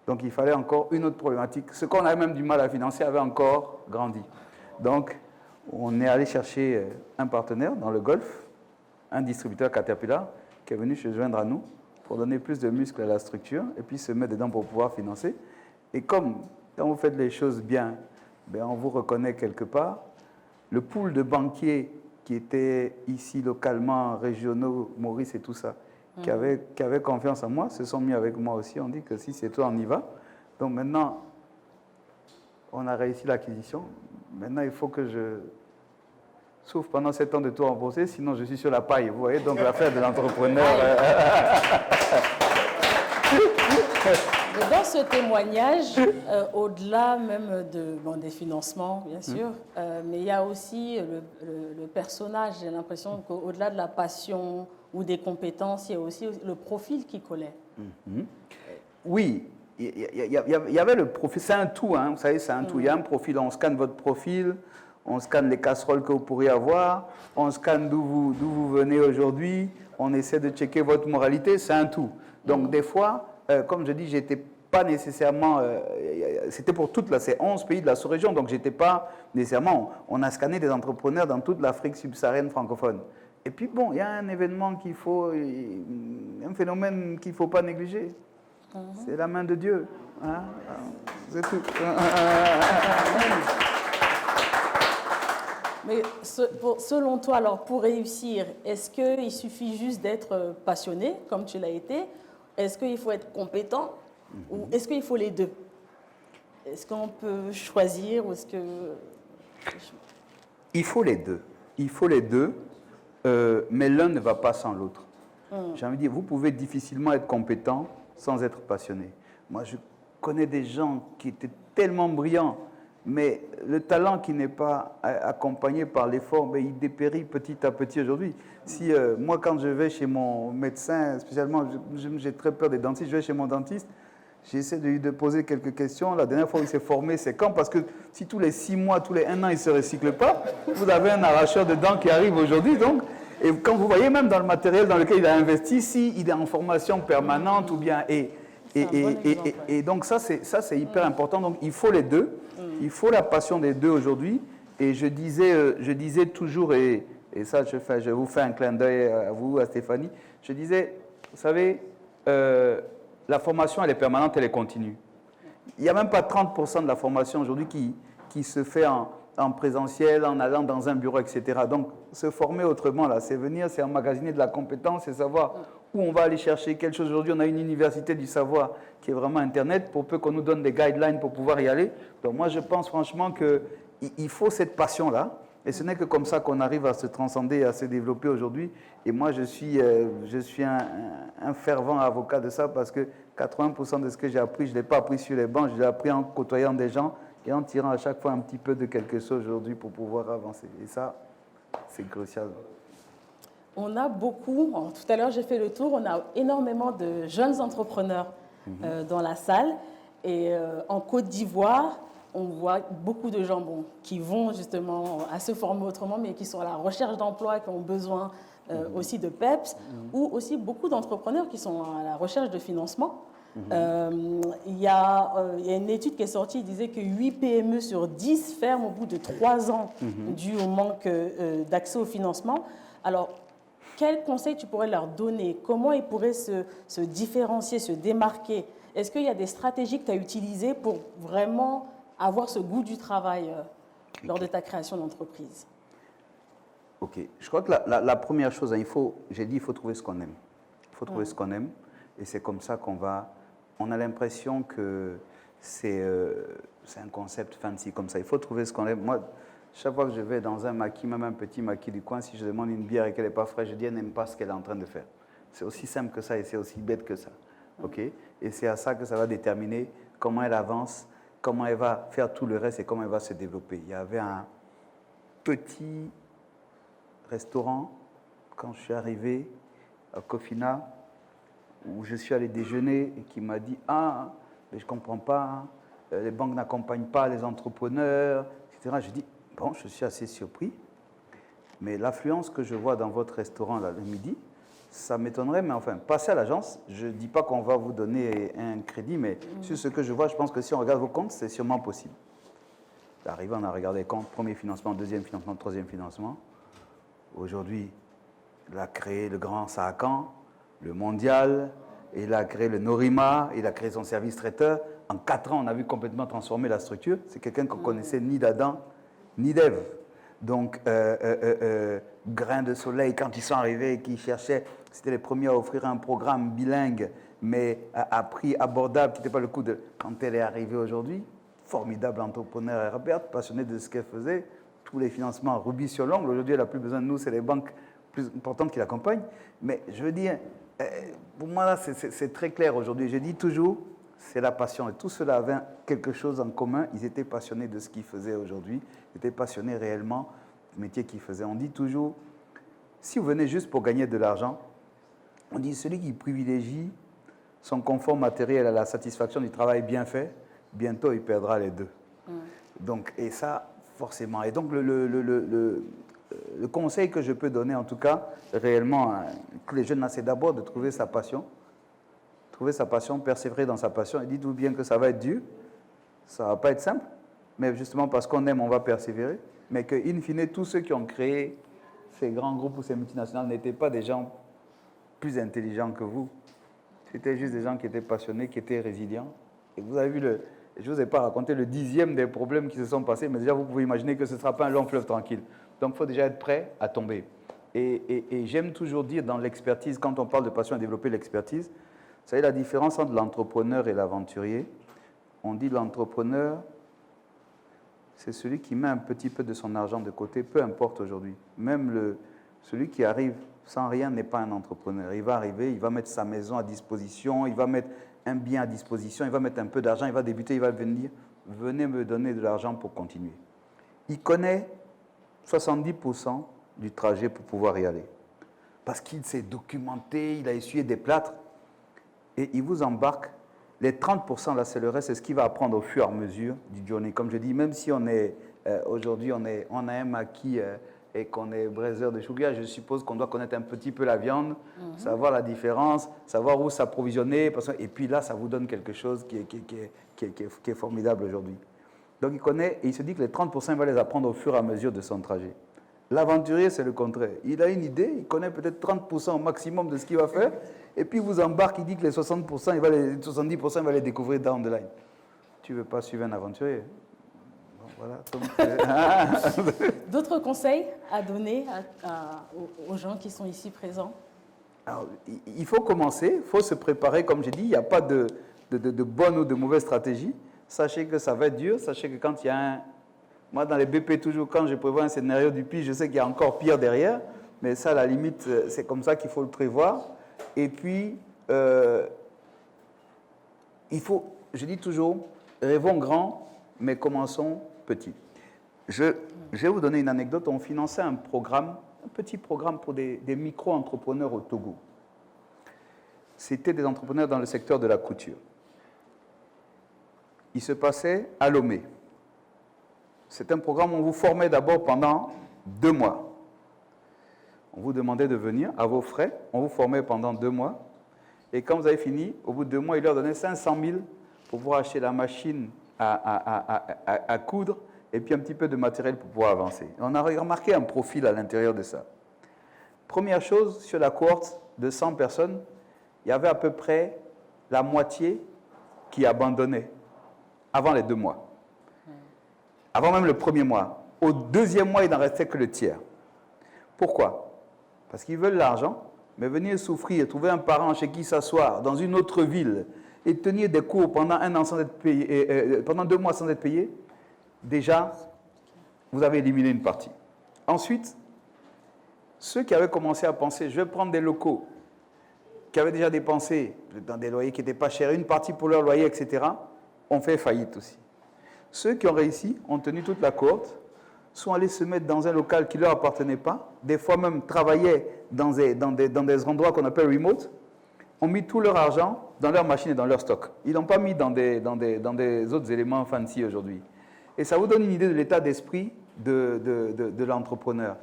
Donc, il fallait encore une autre problématique. Ce qu'on avait même du mal à financer avait encore grandi. Donc, on est allé chercher un partenaire dans le Golfe, un distributeur Caterpillar, qui est venu se joindre à nous pour donner plus de muscles à la structure et puis se mettre dedans pour pouvoir financer. Et comme quand vous faites les choses bien, ben on vous reconnaît quelque part, le pool de banquiers qui étaient ici localement, régionaux, Maurice et tout ça, qui avaient confiance en moi, se sont mis avec moi aussi. On dit que si c'est toi, on y va. Donc maintenant, on a réussi l'acquisition. Maintenant, il faut que je souffre pendant 7 ans de tout rembourser, sinon je suis sur la paille. Vous voyez, donc l'affaire de l'entrepreneur... dans ce témoignage, au-delà même des financements, bien sûr, mais il y a aussi le personnage. J'ai l'impression qu'au-delà de la passion ou des compétences, il y a aussi le profil qui collait. Oui, il y avait le profil. C'est un tout, hein, vous savez, c'est un tout. Il y a un profil, on scanne votre profil, on scanne les casseroles que vous pourriez avoir, on scanne d'où vous venez aujourd'hui, on essaie de checker votre moralité, c'est un tout. Donc, des fois, comme je dis, j'étais pas nécessairement, c'était pour toutes, là, c'est 11 pays de la sous-région, donc j'étais pas nécessairement, on a scanné des entrepreneurs dans toute l'Afrique subsaharienne francophone. Et puis bon, il y a un événement un phénomène qu'il ne faut pas négliger, c'est la main de Dieu, hein? C'est tout. Mais selon toi, alors, pour réussir, est-ce qu'il suffit juste d'être passionné, comme tu l'as été? Est-ce qu'il faut être compétent? Ou est-ce qu'il faut les deux? Est-ce qu'on peut choisir ou est-ce que... Il faut les deux. Il faut les deux, mais l'un ne va pas sans l'autre. J'ai envie de dire, vous pouvez difficilement être compétent sans être passionné. Moi, je connais des gens qui étaient tellement brillants, mais le talent qui n'est pas accompagné par l'effort, ben, il dépérit petit à petit aujourd'hui. Si moi, quand je vais chez mon médecin, spécialement, j'ai très peur des dentistes, je vais chez mon dentiste, j'essaie de lui poser quelques questions. La dernière fois où il s'est formé, c'est quand? Parce que si tous les 6 mois, tous les 1 an, il ne se recycle pas, vous avez un arracheur de dents qui arrive aujourd'hui. Donc, et quand vous voyez même dans le matériel dans lequel il a investi, si il est en formation permanente ou bien... Et donc ça, c'est hyper important. Donc, il faut les deux. Il faut la passion des deux aujourd'hui. Et je disais toujours, et ça, je vous fais un clin d'œil à vous, à Stéphanie, je disais, vous savez, la formation, elle est permanente, elle est continue. Il n'y a même pas 30% de la formation aujourd'hui qui se fait en présentiel, en allant dans un bureau, etc. Donc, se former autrement, là, c'est venir, c'est emmagasiner de la compétence, c'est savoir où on va aller chercher quelque chose. Aujourd'hui, on a une université du savoir qui est vraiment Internet, pour peu qu'on nous donne des guidelines pour pouvoir y aller. Donc, moi, je pense franchement qu'il faut cette passion-là. Et ce n'est que comme ça qu'on arrive à se transcender, à se développer aujourd'hui. Et moi, je suis un fervent avocat de ça parce que 80% de ce que j'ai appris, je ne l'ai pas appris sur les bancs, je l'ai appris en côtoyant des gens et en tirant à chaque fois un petit peu de quelque chose aujourd'hui pour pouvoir avancer. Et ça, c'est crucial. On a beaucoup, tout à l'heure j'ai fait le tour, on a énormément de jeunes entrepreneurs dans la salle. Et en Côte d'Ivoire, on voit beaucoup de gens qui vont justement à se former autrement, mais qui sont à la recherche d'emploi, qui ont besoin aussi de PEPS, ou aussi beaucoup d'entrepreneurs qui sont à la recherche de financement. Il y a une étude qui est sortie, il disait que 8 PME sur 10 ferment au bout de 3 ans dû au manque d'accès au financement. Alors, quels conseils tu pourrais leur donner? Comment ils pourraient se différencier, se démarquer? Est-ce qu'il y a des stratégies que tu as utilisées pour vraiment avoir ce goût du travail lors de ta création d'entreprise? Ok. Je crois que la première chose, il faut trouver ce qu'on aime. Il faut trouver ce qu'on aime. Et c'est comme ça qu'on va... On a l'impression que c'est un concept fancy comme ça. Il faut trouver ce qu'on aime. Moi, chaque fois que je vais dans un maquis, même un petit maquis du coin, si je demande une bière et qu'elle n'est pas fraîche, je dis elle n'aime pas ce qu'elle est en train de faire. C'est aussi simple que ça et c'est aussi bête que ça. Okay? Et c'est à ça que ça va déterminer comment elle avance, comment elle va faire tout le reste et comment elle va se développer. Il y avait un petit restaurant quand je suis arrivé à Cofina où je suis allé déjeuner et qui m'a dit « Ah, mais je ne comprends pas, les banques n'accompagnent pas les entrepreneurs, etc. » Je dis « Bon, je suis assez surpris, mais l'affluence que je vois dans votre restaurant là, le midi, ça m'étonnerait, mais enfin, passez à l'agence. Je ne dis pas qu'on va vous donner un crédit, mais sur ce que je vois, je pense que si on regarde vos comptes, c'est sûrement possible. » Arrivé, on a regardé les comptes, premier financement, deuxième financement, troisième financement. Aujourd'hui, il a créé le Grand Saacan, le Mondial, il a créé le Norima, il a créé son service traiteur. En 4 ans, on a vu complètement transformer la structure. C'est quelqu'un qu'on connaissait ni d'Adam, ni d'Ève. Donc, Grain de Soleil, quand ils sont arrivés et qu'ils cherchaient, c'était les premiers à offrir un programme bilingue, mais à prix abordable, qui n'était pas le coût de... Quand elle est arrivée aujourd'hui, formidable entrepreneur Herbert, passionnée de ce qu'elle faisait, tous les financements rubis sur l'ongle. Aujourd'hui, elle n'a plus besoin de nous, c'est les banques plus importantes qui l'accompagnent. Mais je veux dire, pour moi, là, c'est très clair aujourd'hui. Je dis toujours, c'est la passion. Et tout cela avait quelque chose en commun. Ils étaient passionnés de ce qu'ils faisaient aujourd'hui. Ils étaient passionnés réellement du métier qu'ils faisaient. On dit toujours, si vous venez juste pour gagner de l'argent, on dit celui qui privilégie son confort matériel à la satisfaction du travail bien fait, bientôt il perdra les deux. Donc, et ça, forcément. Et donc, le conseil que je peux donner, en tout cas, réellement, à tous les jeunes, là, c'est d'abord de trouver sa passion. Trouver sa passion, persévérer dans sa passion. Et dites-vous bien que ça va être dur, ça ne va pas être simple, mais justement parce qu'on aime, on va persévérer. Mais que, in fine, tous ceux qui ont créé ces grands groupes ou ces multinationales n'étaient pas des gens plus intelligents que vous. C'était juste des gens qui étaient passionnés, qui étaient résilients. Et vous avez vu, je ne vous ai pas raconté le 10e des problèmes qui se sont passés, mais déjà vous pouvez imaginer que ce ne sera pas un long fleuve tranquille. Donc il faut déjà être prêt à tomber. Et j'aime toujours dire dans l'expertise, quand on parle de passion et développer l'expertise, vous savez la différence entre l'entrepreneur et l'aventurier. On dit l'entrepreneur, c'est celui qui met un petit peu de son argent de côté, peu importe aujourd'hui. Même celui qui arrive sans rien n'est pas un entrepreneur. Il va arriver, il va mettre sa maison à disposition, il va mettre un bien à disposition, il va mettre un peu d'argent, il va débuter, il va venir, venez me donner de l'argent pour continuer. Il connaît 70% du trajet pour pouvoir y aller. Parce qu'il s'est documenté, il a essuyé des plâtres, et il vous embarque. Les 30%, là, c'est le reste, c'est ce qu'il va apprendre au fur et à mesure du journey. Comme je dis, même si on est, aujourd'hui, on a un maquis et qu'on est braiseur de chouga, je suppose qu'on doit connaître un petit peu la viande, savoir la différence, savoir où s'approvisionner. Et puis là, ça vous donne quelque chose qui est formidable aujourd'hui. Donc il connaît et il se dit que les 30%, il va les apprendre au fur et à mesure de son trajet. L'aventurier, c'est le contraire. Il a une idée, il connaît peut-être 30% au maximum de ce qu'il va faire, et puis il vous embarque, il dit que les 60%, les 70%, il va les découvrir down the line. Tu ne veux pas suivre un aventurier? Bon, voilà. D'autres conseils à donner aux gens qui sont ici présents? Alors, il faut commencer, il faut se préparer, comme j'ai dit, il n'y a pas de bonne ou de mauvaise stratégie. Sachez que ça va être dur, sachez que quand il y a Moi, dans les BP, toujours, quand je prévois un scénario du pire, je sais qu'il y a encore pire derrière, mais ça, à la limite, c'est comme ça qu'il faut le prévoir. Et puis, il faut, je dis toujours, rêvons grand, mais commençons petit. Je vais vous donner une anecdote. On finançait un programme, un petit programme pour des micro-entrepreneurs au Togo. C'était des entrepreneurs dans le secteur de la couture. Il se passait à Lomé. C'est un programme où on vous formait d'abord pendant 2 mois. On vous demandait de venir à vos frais. On vous formait pendant 2 mois. Et quand vous avez fini, au bout de 2 mois, il leur donnait 500 000 pour pouvoir acheter la machine à coudre et puis un petit peu de matériel pour pouvoir avancer. Et on a remarqué un profil à l'intérieur de ça. Première chose, sur la cohorte de 100 personnes, il y avait à peu près la moitié qui abandonnait avant les 2 mois. Avant même le premier mois. Au 2e mois, il n'en restait que le tiers. Pourquoi? Parce qu'ils veulent l'argent, mais venir souffrir, trouver un parent chez qui s'asseoir dans une autre ville et tenir des cours pendant 1 an sans être payé, pendant 2 mois sans être payé, déjà, vous avez éliminé une partie. Ensuite, ceux qui avaient commencé à penser, je vais prendre des locaux, qui avaient déjà dépensé dans des loyers qui n'étaient pas chers, une partie pour leur loyer, etc., ont fait faillite aussi. Ceux qui ont réussi, ont tenu toute la cohorte, sont allés se mettre dans un local qui ne leur appartenait pas, des fois même travaillaient dans des endroits qu'on appelle remote, ont mis tout leur argent dans leur machine et dans leur stock. Ils n'ont pas mis dans des autres éléments fancy aujourd'hui. Et ça vous donne une idée de l'état d'esprit de l'entrepreneur.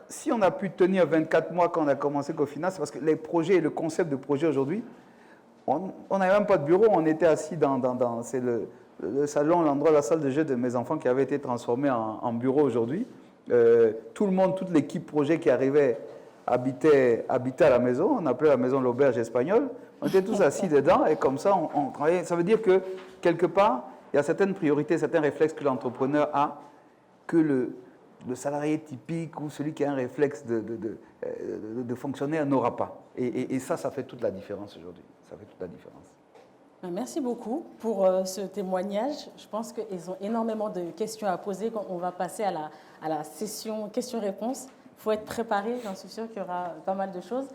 Si on a pu tenir 24 mois quand on a commencé Cofina, c'est parce que les projets et le concept de projet aujourd'hui, on n'avait même pas de bureau, on était assis c'est le salon, l'endroit, la salle de jeu de mes enfants qui avait été transformé en bureau aujourd'hui. Tout le monde, toute l'équipe projet qui arrivait habitait à la maison, on appelait la maison l'auberge espagnole. On était tous assis dedans et comme ça, on travaillait. Ça veut dire que, quelque part, il y a certaines priorités, certains réflexes que l'entrepreneur a, que le salarié typique ou celui qui a un réflexe de fonctionnaire n'aura pas. Et ça fait toute la différence aujourd'hui. Ça fait toute la différence. Merci beaucoup pour ce témoignage. Je pense qu'ils ont énormément de questions à poser. On va passer à la session questions-réponses. Il faut être préparé, j'en suis sûre qu'il y aura pas mal de choses.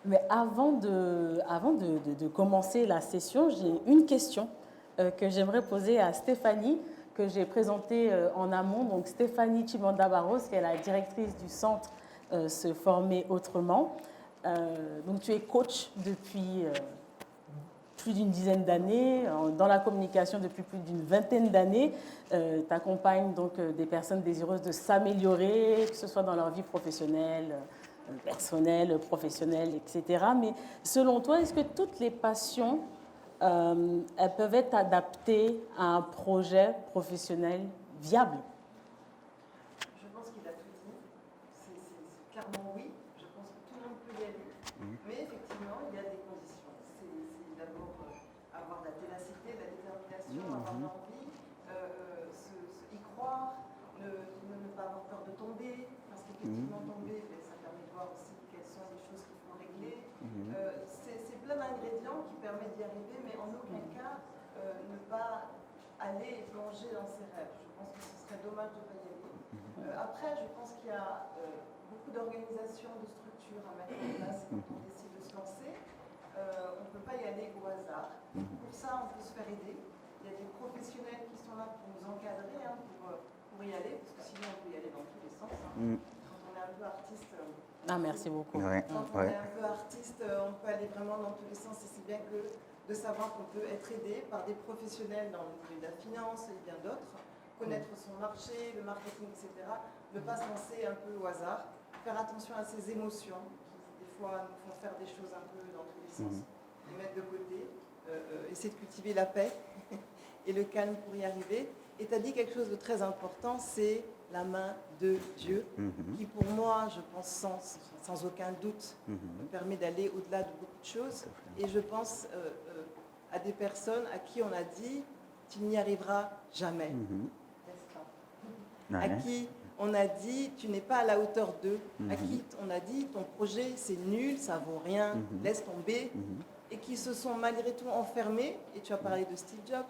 Mais avant de commencer la session, j'ai une question que j'aimerais poser à Stéphanie, que j'ai présentée en amont. Donc Stéphanie Chimanda-Barros, qui est la directrice du centre Se former autrement. Donc tu es coach depuis plus d'une dizaine d'années, dans la communication depuis plus d'une vingtaine d'années. Tu accompagnes donc des personnes désireuses de s'améliorer, que ce soit dans leur vie professionnelle, personnelle, professionnelle, etc. Mais selon toi, est-ce que toutes les passions, elles peuvent être adaptées à un projet professionnel viable? Je pense qu'il a tout dit. C'est clairement oui. Je pense que tout le monde peut y aller. Mais effectivement, il y a des conditions. C'est d'abord avoir la ténacité, la détermination, avoir l'envie, y croire, ne pas avoir peur de tomber. Parce qu'effectivement, tomber, ça permet de voir aussi quelles sont les choses qu'il faut régler. C'est plein d'ingrédients qui permettent d'y arriver, mais en aucun cas ne pas aller plonger dans ses rêves. Je pense que ce serait dommage de ne pas y aller. Après, je pense qu'il y a beaucoup d'organisations, de structures à mettre en place quand on décide de se lancer. On ne peut pas y aller au hasard. Pour ça, on peut se faire aider. Il y a des professionnels qui sont là pour nous encadrer, pour y aller, parce que sinon on peut y aller dans tous les sens. Quand on est un peu artiste... merci beaucoup. Quand on est un peu artiste, on peut aller vraiment dans tous les sens. Et c'est bien que de savoir qu'on peut être aidé par des professionnels dans le milieu de la finance et bien d'autres, connaître son marché, le marketing, etc. Ne pas se lancer un peu au hasard, faire attention à ses émotions, qui des fois nous font faire des choses un peu dans tous les sens, les mettre de côté, essayer de cultiver la paix et le calme pour y arriver. Et tu as dit quelque chose de très important, c'est la main de Dieu, qui pour moi, je pense sans aucun doute, me permet d'aller au-delà de beaucoup de choses. Et je pense à des personnes à qui on a dit, tu n'y arriveras jamais. À qui on a dit, tu n'es pas à la hauteur d'eux. À qui on a dit, ton projet, c'est nul, ça vaut rien, laisse tomber. Et qui se sont malgré tout enfermés. Et tu as parlé de Steve Jobs,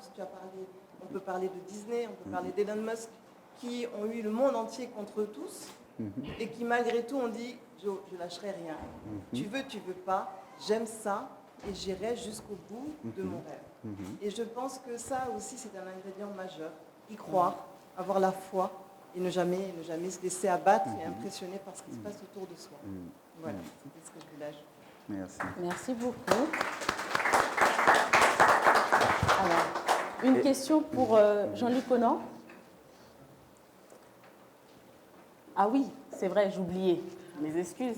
on peut parler de Disney, on peut parler d'Elon Musk, qui ont eu le monde entier contre eux tous, et qui malgré tout ont dit, je lâcherai rien. Tu veux pas, j'aime ça, et j'irai jusqu'au bout de mon rêve. Et je pense que ça aussi, c'est un ingrédient majeur. Y croire, avoir la foi, et ne jamais se laisser abattre et impressionner par ce qui se passe autour de soi. Voilà, c'était ce que je voulais ajouter. Merci. Merci beaucoup. Alors, une question pour Jean-Luc Conan. Ah oui, c'est vrai, j'oubliais. Mes excuses.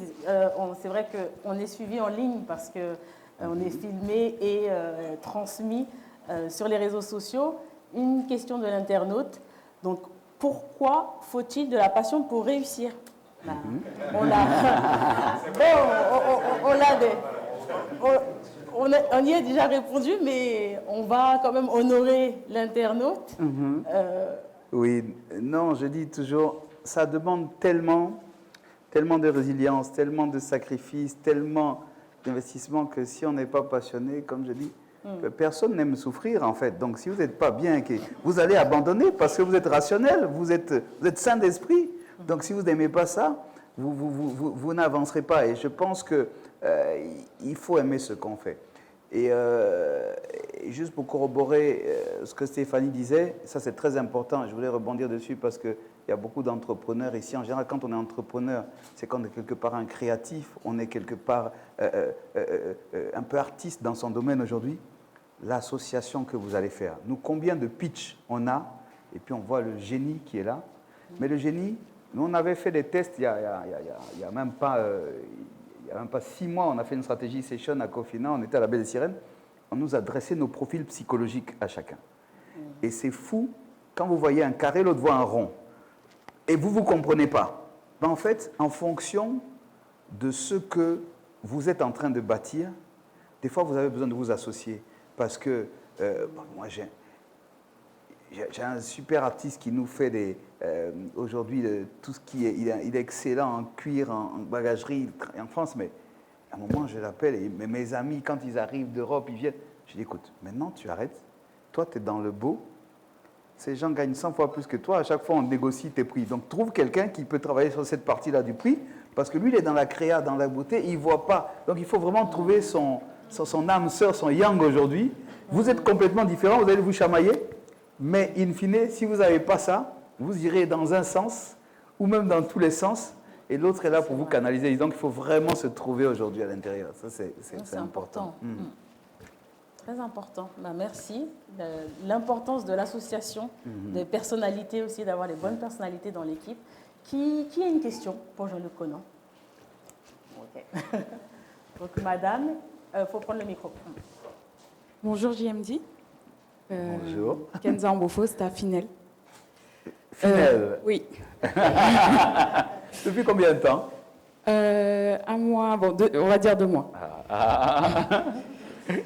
C'est vrai qu'on est suivi en ligne parce qu'on est filmé et transmis sur les réseaux sociaux. Une question de l'internaute. Donc, pourquoi faut-il de la passion pour réussir? On y a déjà répondu, mais on va quand même honorer l'internaute. Oui, non, je dis toujours, ça demande tellement de résilience, tellement de sacrifices, tellement d'investissement que si on n'est pas passionné, comme je dis, personne n'aime souffrir en fait. Donc si vous n'êtes pas bien, vous allez abandonner parce que vous êtes rationnel, vous êtes sain d'esprit. Donc si vous n'aimez pas ça, vous n'avancerez pas. Et je pense qu'il faut aimer ce qu'on fait. Et juste pour corroborer ce que Stéphanie disait, ça c'est très important, je voulais rebondir dessus parce qu'il y a beaucoup d'entrepreneurs ici. En général, quand on est entrepreneur, c'est qu'on est quelque part un créatif, on est quelque part un peu artiste dans son domaine aujourd'hui. L'association que vous allez faire, nous, combien de pitch on a, et puis on voit le génie qui est là. Mais le génie, nous on avait fait des tests il y a même pas 6 mois, on a fait une stratégie session à Cofina, on était à la Baie des Sirènes, on nous a dressé nos profils psychologiques à chacun. Et c'est fou, quand vous voyez un carré, l'autre voit un rond, et vous ne comprenez pas. Ben en fait, en fonction de ce que vous êtes en train de bâtir, des fois vous avez besoin de vous associer. Parce que moi j'ai un super artiste qui nous fait aujourd'hui tout ce qui est, il est excellent en cuir, en bagagerie en France, mais à un moment je l'appelle et mes amis quand ils arrivent d'Europe, ils viennent, je dis écoute, maintenant tu arrêtes, toi tu es dans le beau, ces gens gagnent 100 fois plus que toi, à chaque fois on négocie tes prix, donc trouve quelqu'un qui peut travailler sur cette partie-là du prix, Parce que lui, il est dans la créa, dans la beauté, il ne voit pas. Donc il faut vraiment trouver son âme sœur, son yang aujourd'hui. Vous êtes complètement différents, vous allez vous chamailler, mais in fine, si vous n'avez pas ça, vous irez dans un sens, ou même dans tous les sens, et l'autre est là pour vous canaliser. Donc il faut vraiment se trouver aujourd'hui à l'intérieur. Ça, c'est important. Très important. Ben, merci. L'importance de l'association, des personnalités aussi, d'avoir les bonnes personnalités dans l'équipe. Qui a une question pour Jean-Luc Conan? Ok. Donc, madame, il faut prendre le micro. Bonjour JMD. Bonjour. Kenza Mbofo, staff Finel. Finel. Oui. Depuis combien de temps? Un mois, bon, on va dire 2 mois.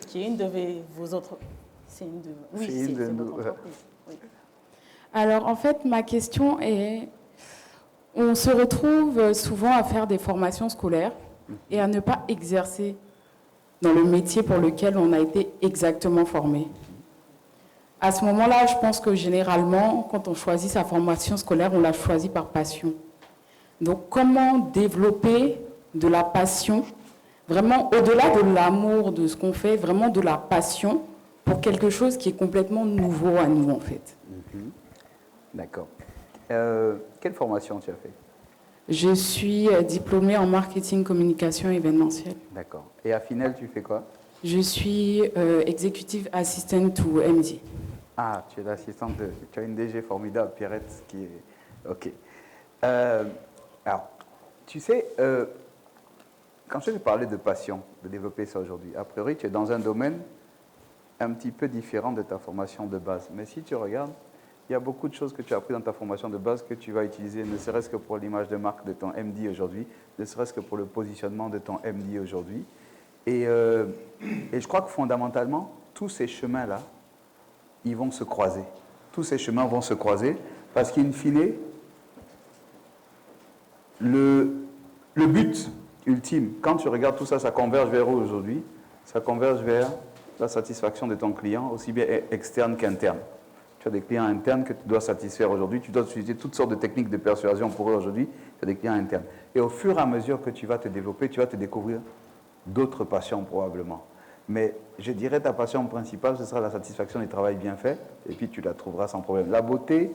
Qui est une de vos autres... C'est une de... Oui, C'est une de votre nous. entreprise. Oui. Alors, en fait, ma question est, on se retrouve souvent à faire des formations scolaires et à ne pas exercer dans le métier pour lequel on a été exactement formé. À ce moment-là, je pense que généralement, quand on choisit sa formation scolaire, on la choisit par passion. Donc, comment développer de la passion, vraiment au-delà de l'amour de ce qu'on fait, vraiment de la passion pour quelque chose qui est complètement nouveau à nous, en fait. D'accord. Quelle formation tu as fait? Je suis diplômée en marketing, communication événementielle. D'accord. Et à Finel, tu fais quoi? Je suis executive assistant to MD. Ah, tu es l'assistante de... Tu as une DG formidable, Pierrette, qui est... Ok. Alors, tu sais, quand je vais parler de passion, de développer ça aujourd'hui, a priori, tu es dans un domaine un petit peu différent de ta formation de base. Mais si tu regardes, il y a beaucoup de choses que tu as appris dans ta formation de base que tu vas utiliser, ne serait-ce que pour l'image de marque de ton MD aujourd'hui, ne serait-ce que pour le positionnement de ton MD aujourd'hui. Et je crois que fondamentalement, tous ces chemins-là, ils vont se croiser. Tous ces chemins vont se croiser parce qu'in fine, le but ultime, quand tu regardes tout ça, ça converge vers où aujourd'hui? Ça converge vers la satisfaction de ton client, aussi bien externe qu'interne. Tu as des clients internes que tu dois satisfaire aujourd'hui. Tu dois utiliser toutes sortes de techniques de persuasion pour eux aujourd'hui. Tu as des clients internes. Et au fur et à mesure que tu vas te développer, tu vas te découvrir d'autres passions probablement. Mais je dirais ta passion principale, ce sera la satisfaction du travail bien fait. Et puis tu la trouveras sans problème. La beauté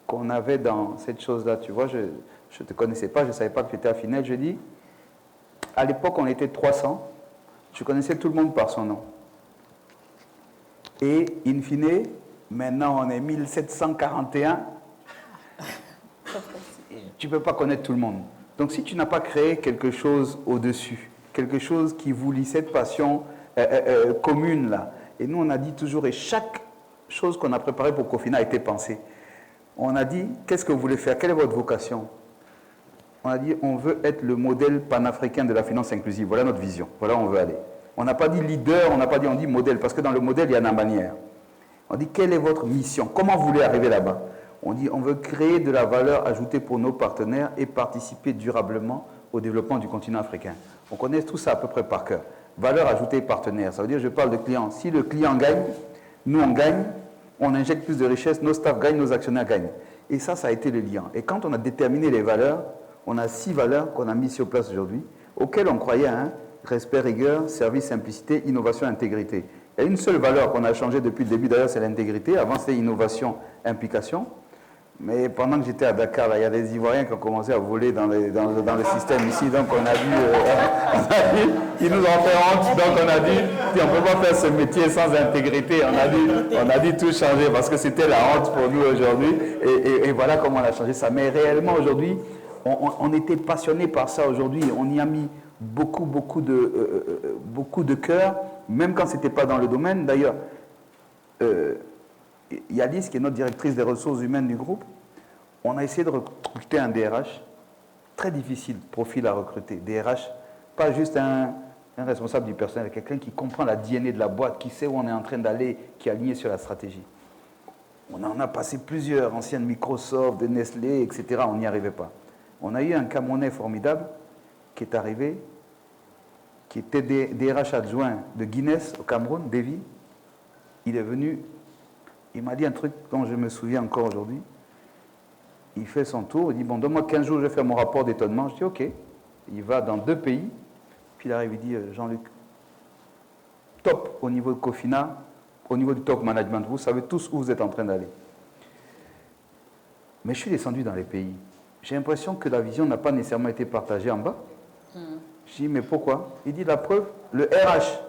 qu'on avait dans cette chose-là, tu vois, je ne te connaissais pas, je ne savais pas que tu étais à Finel. Je dis, à l'époque, on était 300. Je connaissais tout le monde par son nom. Et in fine, maintenant, on est 1741. Tu ne peux pas connaître tout le monde. Donc, si tu n'as pas créé quelque chose au-dessus, quelque chose qui vous lie cette passion commune là, et nous, on a dit toujours, et chaque chose qu'on a préparée pour Cofina a été pensée. On a dit, qu'est-ce que vous voulez faire? Quelle est votre vocation? On a dit, on veut être le modèle panafricain de la finance inclusive. Voilà notre vision. Voilà où on veut aller. On n'a pas dit leader, on dit modèle, parce que dans le modèle, il y a une manière. On dit, quelle est votre mission? Comment vous voulez arriver là-bas? On dit, on veut créer de la valeur ajoutée pour nos partenaires et participer durablement au développement du continent africain. On connaît tout ça à peu près par cœur. Valeur ajoutée partenaire, ça veut dire, je parle de client. Si le client gagne, nous on gagne, on injecte plus de richesse, nos staffs gagnent, nos actionnaires gagnent. Et ça a été le lien. Et quand on a déterminé les valeurs, on a 6 valeurs qu'on a mises sur place aujourd'hui, auxquelles on croyait, respect, rigueur, service, simplicité, innovation, intégrité. Il y a une seule valeur qu'on a changée depuis le début, d'ailleurs, c'est l'intégrité. Avant, c'était innovation, implication. Mais pendant que j'étais à Dakar, là, il y a des Ivoiriens qui ont commencé à voler dans le système ici. Donc, on a dit, ils nous ont fait honte. Donc, on a dit, on ne peut pas faire ce métier sans intégrité. On a dit tout changer parce que c'était la honte pour nous aujourd'hui. Et voilà comment on a changé ça. Mais réellement, aujourd'hui, on était passionnés par ça aujourd'hui. On y a mis beaucoup de cœur, même quand ce n'était pas dans le domaine. D'ailleurs, Yalis, qui est notre directrice des ressources humaines du groupe, on a essayé de recruter un DRH, très difficile, profil à recruter. DRH, pas juste un responsable du personnel, quelqu'un qui comprend la DNA de la boîte, qui sait où on est en train d'aller, qui est aligné sur la stratégie. On en a passé plusieurs, anciennes Microsoft, de Nestlé, etc. On n'y arrivait pas. On a eu un Camerounais formidable qui est arrivé, qui était DRH adjoint de Guinness au Cameroun, Davy. Il est venu, il m'a dit un truc dont je me souviens encore aujourd'hui. Il fait son tour, il dit, bon, donne-moi 15 jours, je vais faire mon rapport d'étonnement. Je dis, ok. Il va dans 2 pays, puis il arrive, il dit Jean-Luc, top au niveau de Cofina, au niveau du top management, vous savez tous où vous êtes en train d'aller. Mais je suis descendu dans les pays. J'ai l'impression que la vision n'a pas nécessairement été partagée en bas. Je dis, mais pourquoi? Il dit, la preuve, le RH,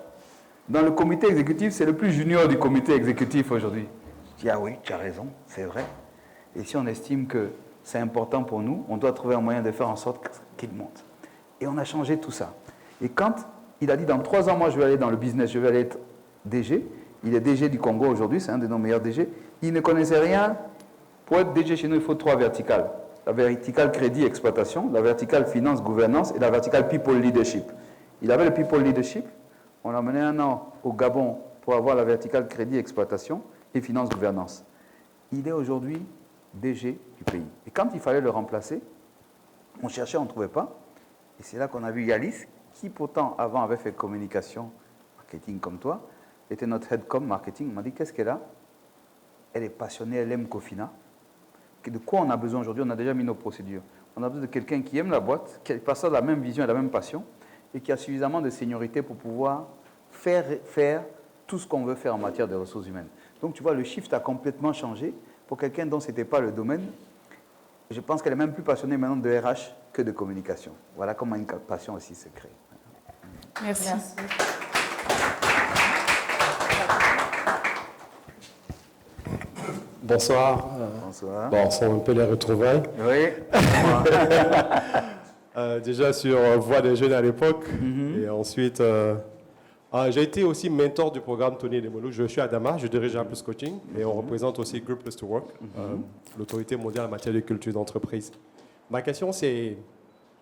dans le comité exécutif, c'est le plus junior du comité exécutif aujourd'hui. Je dis, ah oui, tu as raison, c'est vrai. Et si on estime que c'est important pour nous, on doit trouver un moyen de faire en sorte qu'il monte. Et on a changé tout ça. Et quand il a dit, dans 3 ans, moi, je vais aller dans le business, je vais aller être DG, il est DG du Congo aujourd'hui, c'est un de nos meilleurs DG, il ne connaissait rien. Pour être DG chez nous, il faut 3 verticales. La verticale crédit exploitation, la verticale finance gouvernance et la verticale people leadership. Il avait le people leadership, on l'a mené 1 an au Gabon pour avoir la verticale crédit exploitation et finance gouvernance. Il est aujourd'hui DG du pays. Et quand il fallait le remplacer, on cherchait, on ne trouvait pas. Et c'est là qu'on a vu Yalis, qui pourtant avant avait fait communication, marketing comme toi, était notre head com marketing. Il m'a dit, qu'est-ce qu'elle a? Elle est passionnée, elle aime Cofina. De quoi on a besoin aujourd'hui? On a déjà mis nos procédures. On a besoin de quelqu'un qui aime la boîte, qui partage la même vision et la même passion, et qui a suffisamment de seniorité pour pouvoir faire tout ce qu'on veut faire en matière de ressources humaines. Donc tu vois, le shift a complètement changé. Pour quelqu'un dont ce n'était pas le domaine, je pense qu'elle est même plus passionnée maintenant de RH que de communication. Voilà comment une passion aussi se crée. Merci. Bonsoir. Bonsoir. Bon, ce sont un peu les retrouvailles. Oui. Déjà sur Voix des jeunes à l'époque. Et ensuite, j'ai été aussi mentor du programme Tony Demolo. Je suis à Damas, je dirige un plus coaching. Et on représente aussi Group Plus to Work, l'autorité mondiale en matière de culture d'entreprise. Ma question, c'est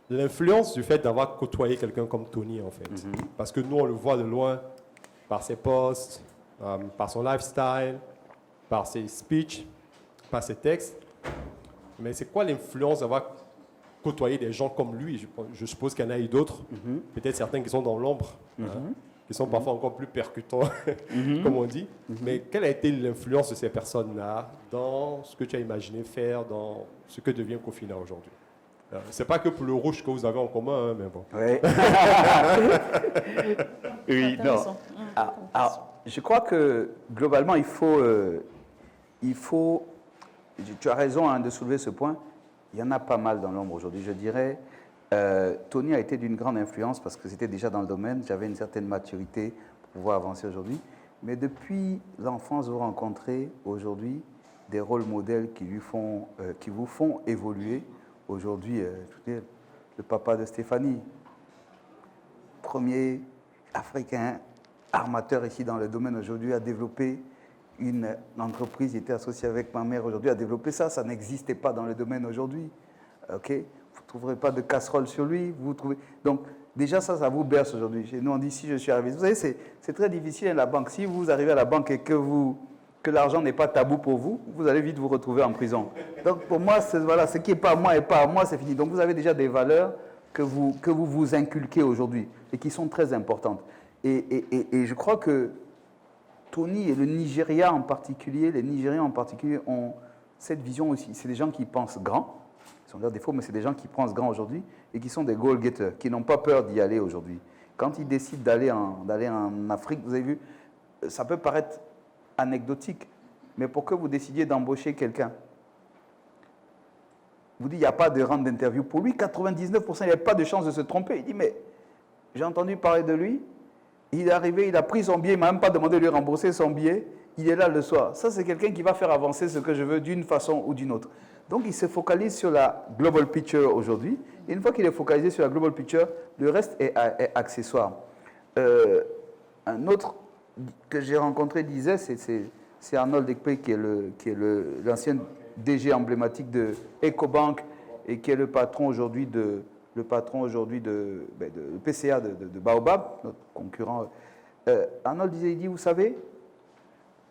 l'influence du fait d'avoir côtoyé quelqu'un comme Tony, en fait. Parce que nous, on le voit de loin par ses posts, par son lifestyle, par ses speeches, par ses textes. Mais c'est quoi l'influence d'avoir côtoyé des gens comme lui? Je suppose qu'il y en a eu d'autres, peut-être certains qui sont dans l'ombre, qui sont parfois encore plus percutants, comme on dit. Mais quelle a été l'influence de ces personnes-là dans ce que tu as imaginé faire, dans ce que devient Cofina aujourd'hui? C'est pas que pour le rouge que vous avez en commun, hein, mais bon. Oui. Oui, non. Alors, je crois que globalement, il faut, tu as raison de soulever ce point, il y en a pas mal dans l'ombre aujourd'hui. Je dirais, Tony a été d'une grande influence parce que c'était déjà dans le domaine, j'avais une certaine maturité pour pouvoir avancer aujourd'hui. Mais depuis l'enfance, vous rencontrez aujourd'hui des rôles modèles qui vous font évoluer. Aujourd'hui, le papa de Stéphanie, premier Africain armateur ici dans le domaine aujourd'hui, a développé une entreprise, il était associé avec ma mère aujourd'hui, a développé ça. Ça n'existait pas dans le domaine aujourd'hui. Okay? Vous ne trouverez pas de casserole sur lui. Donc, déjà, ça vous berce aujourd'hui. Chez nous, on dit, si je suis arrivé. Vous savez, c'est très difficile à la banque. Si vous arrivez à la banque et que l'argent n'est pas tabou pour vous, vous allez vite vous retrouver en prison. Donc, pour moi, ce qui n'est pas à moi et pas à moi, c'est fini. Donc, vous avez déjà des valeurs que vous inculquez aujourd'hui et qui sont très importantes. Et je crois que Tony et le Nigeria en particulier, les Nigériens en particulier, ont cette vision aussi. C'est des gens qui pensent grand. Ils sont leurs défauts, mais c'est des gens qui pensent grand aujourd'hui et qui sont des goal-getters, qui n'ont pas peur d'y aller aujourd'hui. Quand ils décident d'aller en Afrique, vous avez vu, ça peut paraître anecdotique, mais pour que vous décidiez d'embaucher quelqu'un, vous dites, il n'y a pas de round d'interview. Pour lui, 99%, il n'y a pas de chance de se tromper. Il dit, mais j'ai entendu parler de lui, il est arrivé, il a pris son billet, il ne m'a même pas demandé de lui rembourser son billet, il est là le soir. Ça, c'est quelqu'un qui va faire avancer ce que je veux d'une façon ou d'une autre. Donc, il se focalise sur la global picture aujourd'hui. Et une fois qu'il est focalisé sur la global picture, le reste est accessoire. Un autre que j'ai rencontré disait, c'est Arnold Ekpe, qui est l'ancien DG emblématique de EcoBank et qui est le patron aujourd'hui de PCA de Baobab, notre concurrent. Arnold disait, il dit, vous savez,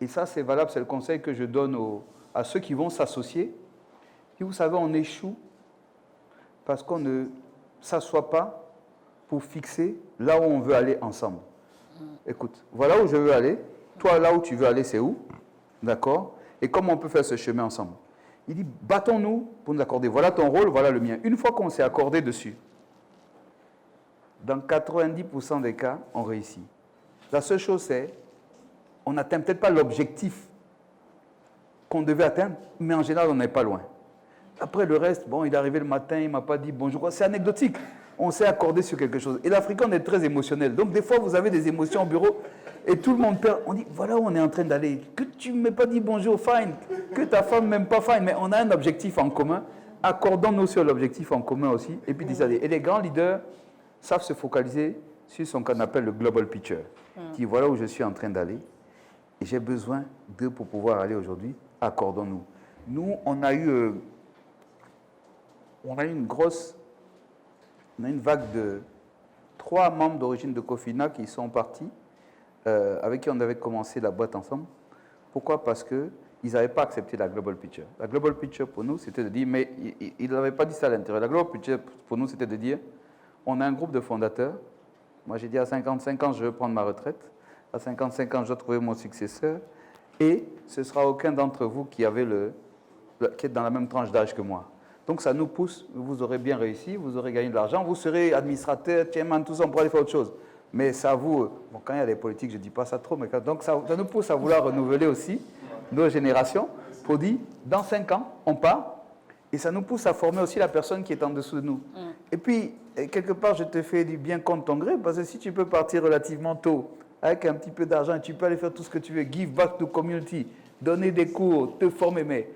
et ça c'est valable, c'est le conseil que je donne à ceux qui vont s'associer, et vous savez, on échoue parce qu'on ne s'assoit pas pour fixer là où on veut aller ensemble. Écoute, voilà où je veux aller, toi là où tu veux aller, c'est où? D'accord? Et comment on peut faire ce chemin ensemble? Il dit, battons-nous pour nous accorder. Voilà ton rôle, voilà le mien. Une fois qu'on s'est accordé dessus, dans 90% des cas, on réussit. La seule chose, c'est on n'atteint peut-être pas l'objectif qu'on devait atteindre, mais en général, on n'est pas loin. Après, le reste, bon, il est arrivé le matin, il ne m'a pas dit bonjour. C'est anecdotique. On s'est accordé sur quelque chose. Et l'Africain, on est très émotionnel. Donc, des fois, vous avez des émotions au bureau et tout le monde perd. On dit, voilà où on est en train d'aller. Que tu ne m'aies pas dit bonjour, fine. Que ta femme ne m'aime pas, fine. Mais on a un objectif en commun. Accordons-nous sur l'objectif en commun aussi. Et puis, et les grands leaders savent se focaliser sur ce qu'on appelle le global picture. Qui voilà où je suis en train d'aller. Et j'ai besoin d'eux pour pouvoir aller aujourd'hui. Accordons-nous. Nous, on a eu une vague de 3 membres d'origine de Cofina qui sont partis, avec qui on avait commencé la boîte ensemble. Pourquoi? Parce qu'ils n'avaient pas accepté la global picture. La global picture pour nous, c'était de dire, mais ils n'avaient pas dit ça à l'intérieur. La global picture pour nous, c'était de dire, on a un groupe de fondateurs. Moi, j'ai dit à 55 ans, je veux prendre ma retraite. À 55 ans, je dois trouver mon successeur. Et ce ne sera aucun d'entre vous qui est dans la même tranche d'âge que moi. Donc ça nous pousse, vous aurez bien réussi, vous aurez gagné de l'argent, vous serez administrateur, chairman, tout ça, on pourra aller faire autre chose. Mais ça vous, bon, quand il y a des politiques, je ne dis pas ça trop, mais donc ça nous pousse à vouloir renouveler aussi nos générations pour dire, dans 5 ans, on part, et ça nous pousse à former aussi la personne qui est en dessous de nous. Et puis, quelque part, je te fais du bien contre ton gré, parce que si tu peux partir relativement tôt, avec un petit peu d'argent, tu peux aller faire tout ce que tu veux, give back to community, donner des cours, te former, mais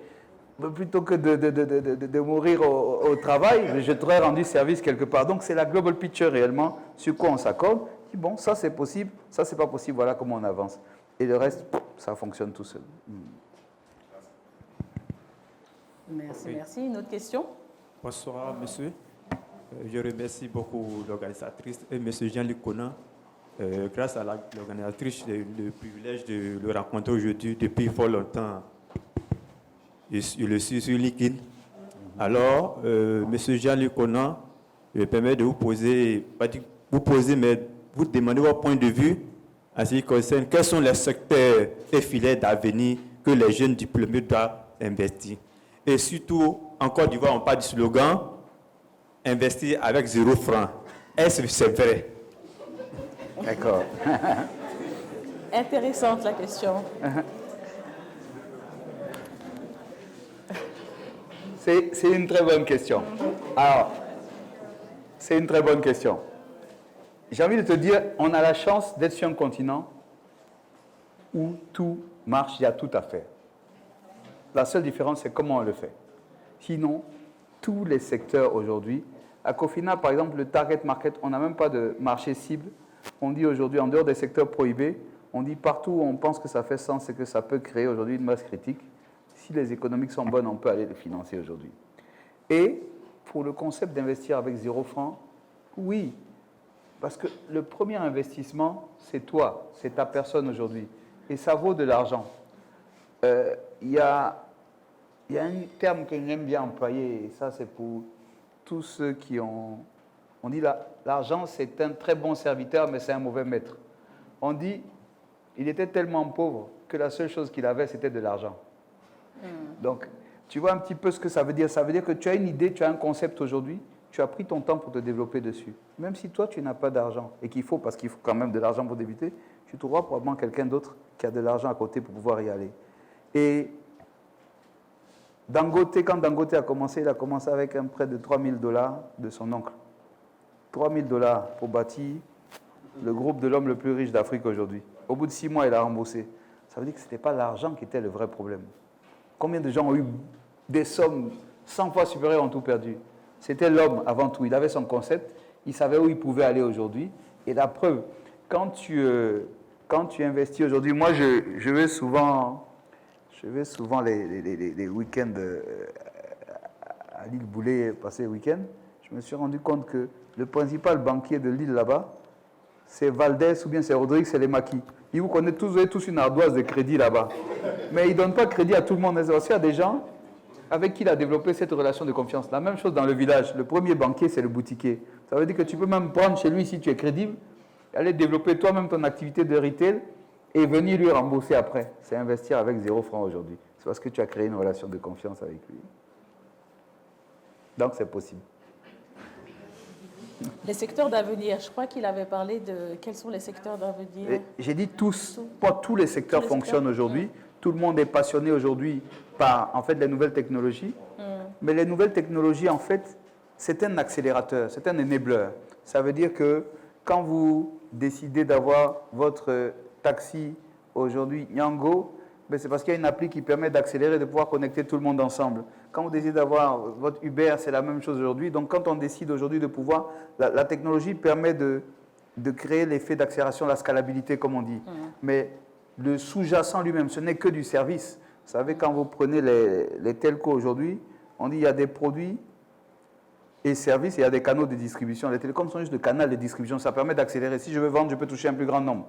plutôt que de mourir au travail, je t'aurais rendu service quelque part. Donc c'est la global picture réellement sur quoi on s'accorde. Bon, ça c'est possible, ça c'est pas possible, voilà comment on avance. Et le reste, ça fonctionne tout seul. Merci, merci. Une autre question? Bonsoir, monsieur. Je remercie beaucoup l'organisatrice et monsieur Jean-Luc Conan. Grâce à l'organisatrice, j'ai le privilège de le rencontrer aujourd'hui depuis fort longtemps. Je le suis sur LinkedIn. Alors, monsieur Jean-Luc Conan, je me permets de vous poser, mais vous demander votre point de vue en ce qui concerne quels sont les secteurs et filières d'avenir que les jeunes diplômés doivent investir. Et surtout, en Côte d'Ivoire, on parle du slogan « Investir avec 0 franc ». Est-ce que c'est vrai? D'accord. Intéressante la question. C'est une très bonne question. Alors, c'est une très bonne question. J'ai envie de te dire, on a la chance d'être sur un continent où tout marche, il y a tout à faire. La seule différence, c'est comment on le fait. Sinon, tous les secteurs aujourd'hui, à Cofina, par exemple, le target market, on n'a même pas de marché cible. On dit aujourd'hui, en dehors des secteurs prohibés, on dit partout où on pense que ça fait sens et que ça peut créer aujourd'hui une masse critique. Si les économiques sont bonnes, on peut aller le financer aujourd'hui. Et pour le concept d'investir avec 0 franc, oui, parce que le premier investissement, c'est toi, c'est ta personne aujourd'hui. Et ça vaut de l'argent. Il y a un terme que j'aime bien employer, et ça c'est pour tous ceux qui ont... On dit l'argent c'est un très bon serviteur, mais c'est un mauvais maître. On dit, il était tellement pauvre que la seule chose qu'il avait, c'était de l'argent. Donc, tu vois un petit peu ce que ça veut dire. Ça veut dire que tu as une idée, tu as un concept aujourd'hui, tu as pris ton temps pour te développer dessus. Même si toi, tu n'as pas d'argent et qu'il faut, parce qu'il faut quand même de l'argent pour débuter, tu trouveras probablement quelqu'un d'autre qui a de l'argent à côté pour pouvoir y aller. Et Dangote, quand Dangote a commencé, il a commencé avec un prêt de $3 000 de son oncle. $3 000 pour bâtir le groupe de l'homme le plus riche d'Afrique aujourd'hui. Au bout de 6 mois, il a remboursé. Ça veut dire que ce n'était pas l'argent qui était le vrai problème. Combien de gens ont eu des sommes 100 fois supérieures, ont tout perdu? C'était l'homme avant tout. Il avait son concept, il savait où il pouvait aller aujourd'hui. Et la preuve, quand tu investis aujourd'hui, moi je vais souvent les week-ends à l'île Boulay, passer le week-end. Je me suis rendu compte que le principal banquier de l'île là-bas, c'est Valdez ou bien c'est Rodrigue, c'est les maquis. Ils vous connaissent tous, vous avez tous une ardoise de crédit là-bas. Mais ils ne donnent pas crédit à tout le monde. Il y a des gens avec qui il a développé cette relation de confiance. La même chose dans le village. Le premier banquier, c'est le boutiquier. Ça veut dire que tu peux même prendre chez lui si tu es crédible, aller développer toi-même ton activité de retail et venir lui rembourser après. C'est investir avec 0 franc aujourd'hui. C'est parce que tu as créé une relation de confiance avec lui. Donc c'est possible. Les secteurs d'avenir, je crois qu'il avait parlé de quels sont les secteurs d'avenir. J'ai dit tous, pas tous les secteurs Tous les fonctionnent secteurs. aujourd'hui. Tout le monde est passionné aujourd'hui par en fait les nouvelles technologies. Mais les nouvelles technologies, en fait, c'est un accélérateur, c'est un enabler. Ça veut dire que quand vous décidez d'avoir votre taxi aujourd'hui Yango, ben c'est parce qu'il y a une appli qui permet d'accélérer, de pouvoir connecter tout le monde ensemble. Quand vous décidez d'avoir votre Uber, c'est la même chose aujourd'hui. Donc quand on décide aujourd'hui de pouvoir, la technologie permet de créer l'effet d'accélération, la scalabilité, comme on dit. Mais le sous-jacent lui-même, ce n'est que du service. Vous savez, quand vous prenez les telcos aujourd'hui, on dit qu'il y a des produits et services, et il y a des canaux de distribution. Les télécoms sont juste des canaux de distribution. Ça permet d'accélérer. Si je veux vendre, je peux toucher un plus grand nombre.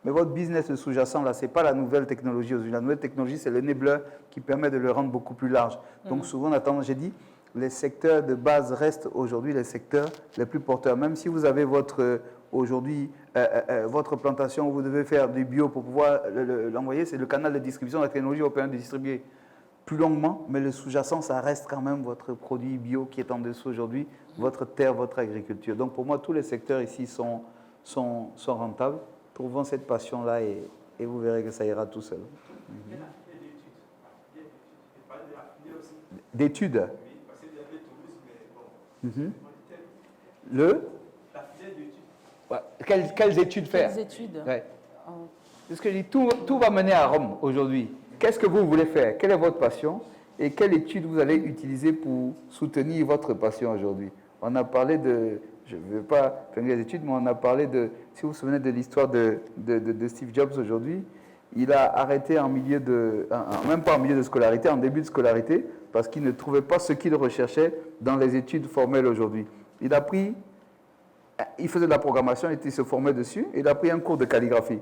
Mais votre business, le sous-jacent, là, ce n'est pas la nouvelle technologie aujourd'hui. La nouvelle technologie, c'est l'enabler qui permet de le rendre beaucoup plus large. Donc souvent, on a tendance, j'ai dit, les secteurs de base restent aujourd'hui les secteurs les plus porteurs. Même si vous avez aujourd'hui votre plantation où vous devez faire du bio pour pouvoir l'envoyer, c'est le canal de distribution de la technologie européenne de distribuer plus longuement, mais le sous-jacent, ça reste quand même votre produit bio qui est en dessous aujourd'hui, votre terre, votre agriculture. Donc pour moi, tous les secteurs ici sont rentables. Trouvons cette passion-là et vous verrez que ça ira tout seul. D'études. Ouais. Quelles études faire? Quelles études? Ouais. Parce que je dis, tout va mener à Rome aujourd'hui. Qu'est-ce que vous voulez faire? Quelle est votre passion? Et quelle étude vous allez utiliser pour soutenir votre passion aujourd'hui? On a parlé de, je ne veux pas faire les études, mais on a parlé de, si vous vous souvenez de l'histoire de Steve Jobs aujourd'hui, il a arrêté en milieu même pas en milieu de scolarité, en début de scolarité, parce qu'il ne trouvait pas ce qu'il recherchait dans les études formelles aujourd'hui. Il faisait de la programmation, il se formait dessus, et il a pris un cours de calligraphie.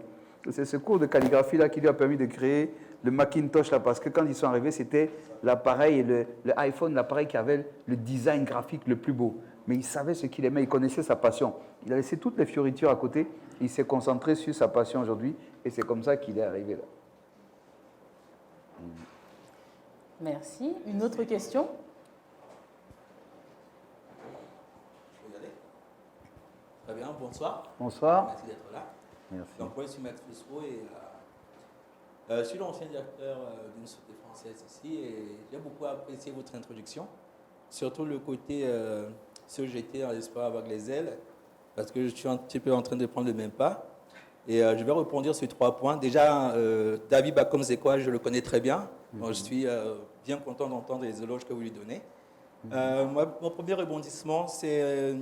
C'est ce cours de calligraphie-là qui lui a permis de créer le Macintosh, là, parce que quand ils sont arrivés, c'était l'appareil, le iPhone, l'appareil qui avait le design graphique le plus beau. Mais il savait ce qu'il aimait, il connaissait sa passion. Il a laissé toutes les fioritures à côté, il s'est concentré sur sa passion aujourd'hui, et c'est comme ça qu'il est arrivé là. Merci. Une autre question? Très bien, bonsoir. Bonsoir. Merci d'être là. Merci. Donc, moi, je suis Max Fusco et je suis l'ancien directeur d'une société française ici et j'ai beaucoup apprécié votre introduction, surtout le côté CEGT en espoir avec les ailes, parce que je suis un petit peu en train de prendre le même pas. Et je vais rebondir sur 3 points. Déjà, David Bakom Zekwa, je le connais très bien. Donc, je suis bien content d'entendre les éloges que vous lui donnez. Mon premier rebondissement, c'est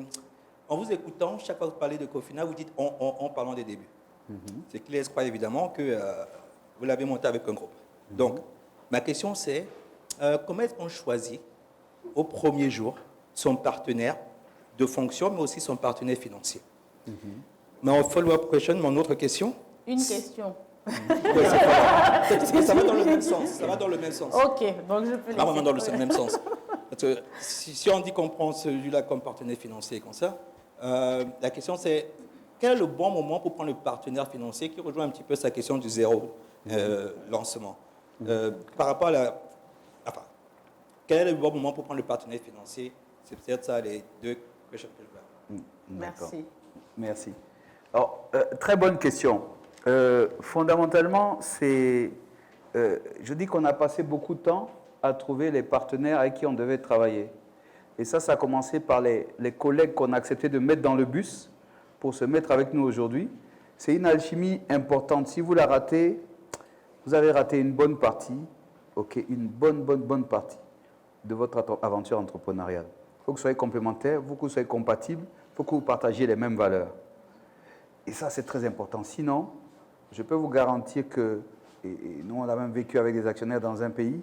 en vous écoutant, chaque fois que vous parlez de Cofina, vous dites en parlant des débuts. C'est clair, je crois évidemment que vous l'avez monté avec un groupe. Donc, ma question c'est, comment est-ce qu'on choisit au premier jour son partenaire de fonction, mais aussi son partenaire financier? Mon follow-up question, mon autre question. Une question. Ouais, ça va dans le même sens. Ça va dans le même sens. Ok, donc je peux laisser. Vraiment dans le même sens. Parce que si on dit qu'on prend celui-là comme partenaire financier comme ça, la question c'est quel est le bon moment pour prendre le partenaire financier qui rejoint un petit peu sa question du zéro lancement. Par rapport à la... Enfin, quel est le bon moment pour prendre le partenaire financier? C'est peut-être ça les 2 questions que je veux. Merci. Merci. Alors, très bonne question. Fondamentalement, je dis qu'on a passé beaucoup de temps à trouver les partenaires avec qui on devait travailler. Et ça a commencé par les collègues qu'on a accepté de mettre dans le bus pour se mettre avec nous aujourd'hui. C'est une alchimie importante. Si vous la ratez, vous avez raté une bonne partie, une bonne partie de votre aventure entrepreneuriale. Il faut que vous soyez complémentaires, il faut que vous soyez compatibles, il faut que vous partagiez les mêmes valeurs. Et ça, c'est très important. Sinon, je peux vous garantir que, et nous, on a même vécu avec des actionnaires dans un pays,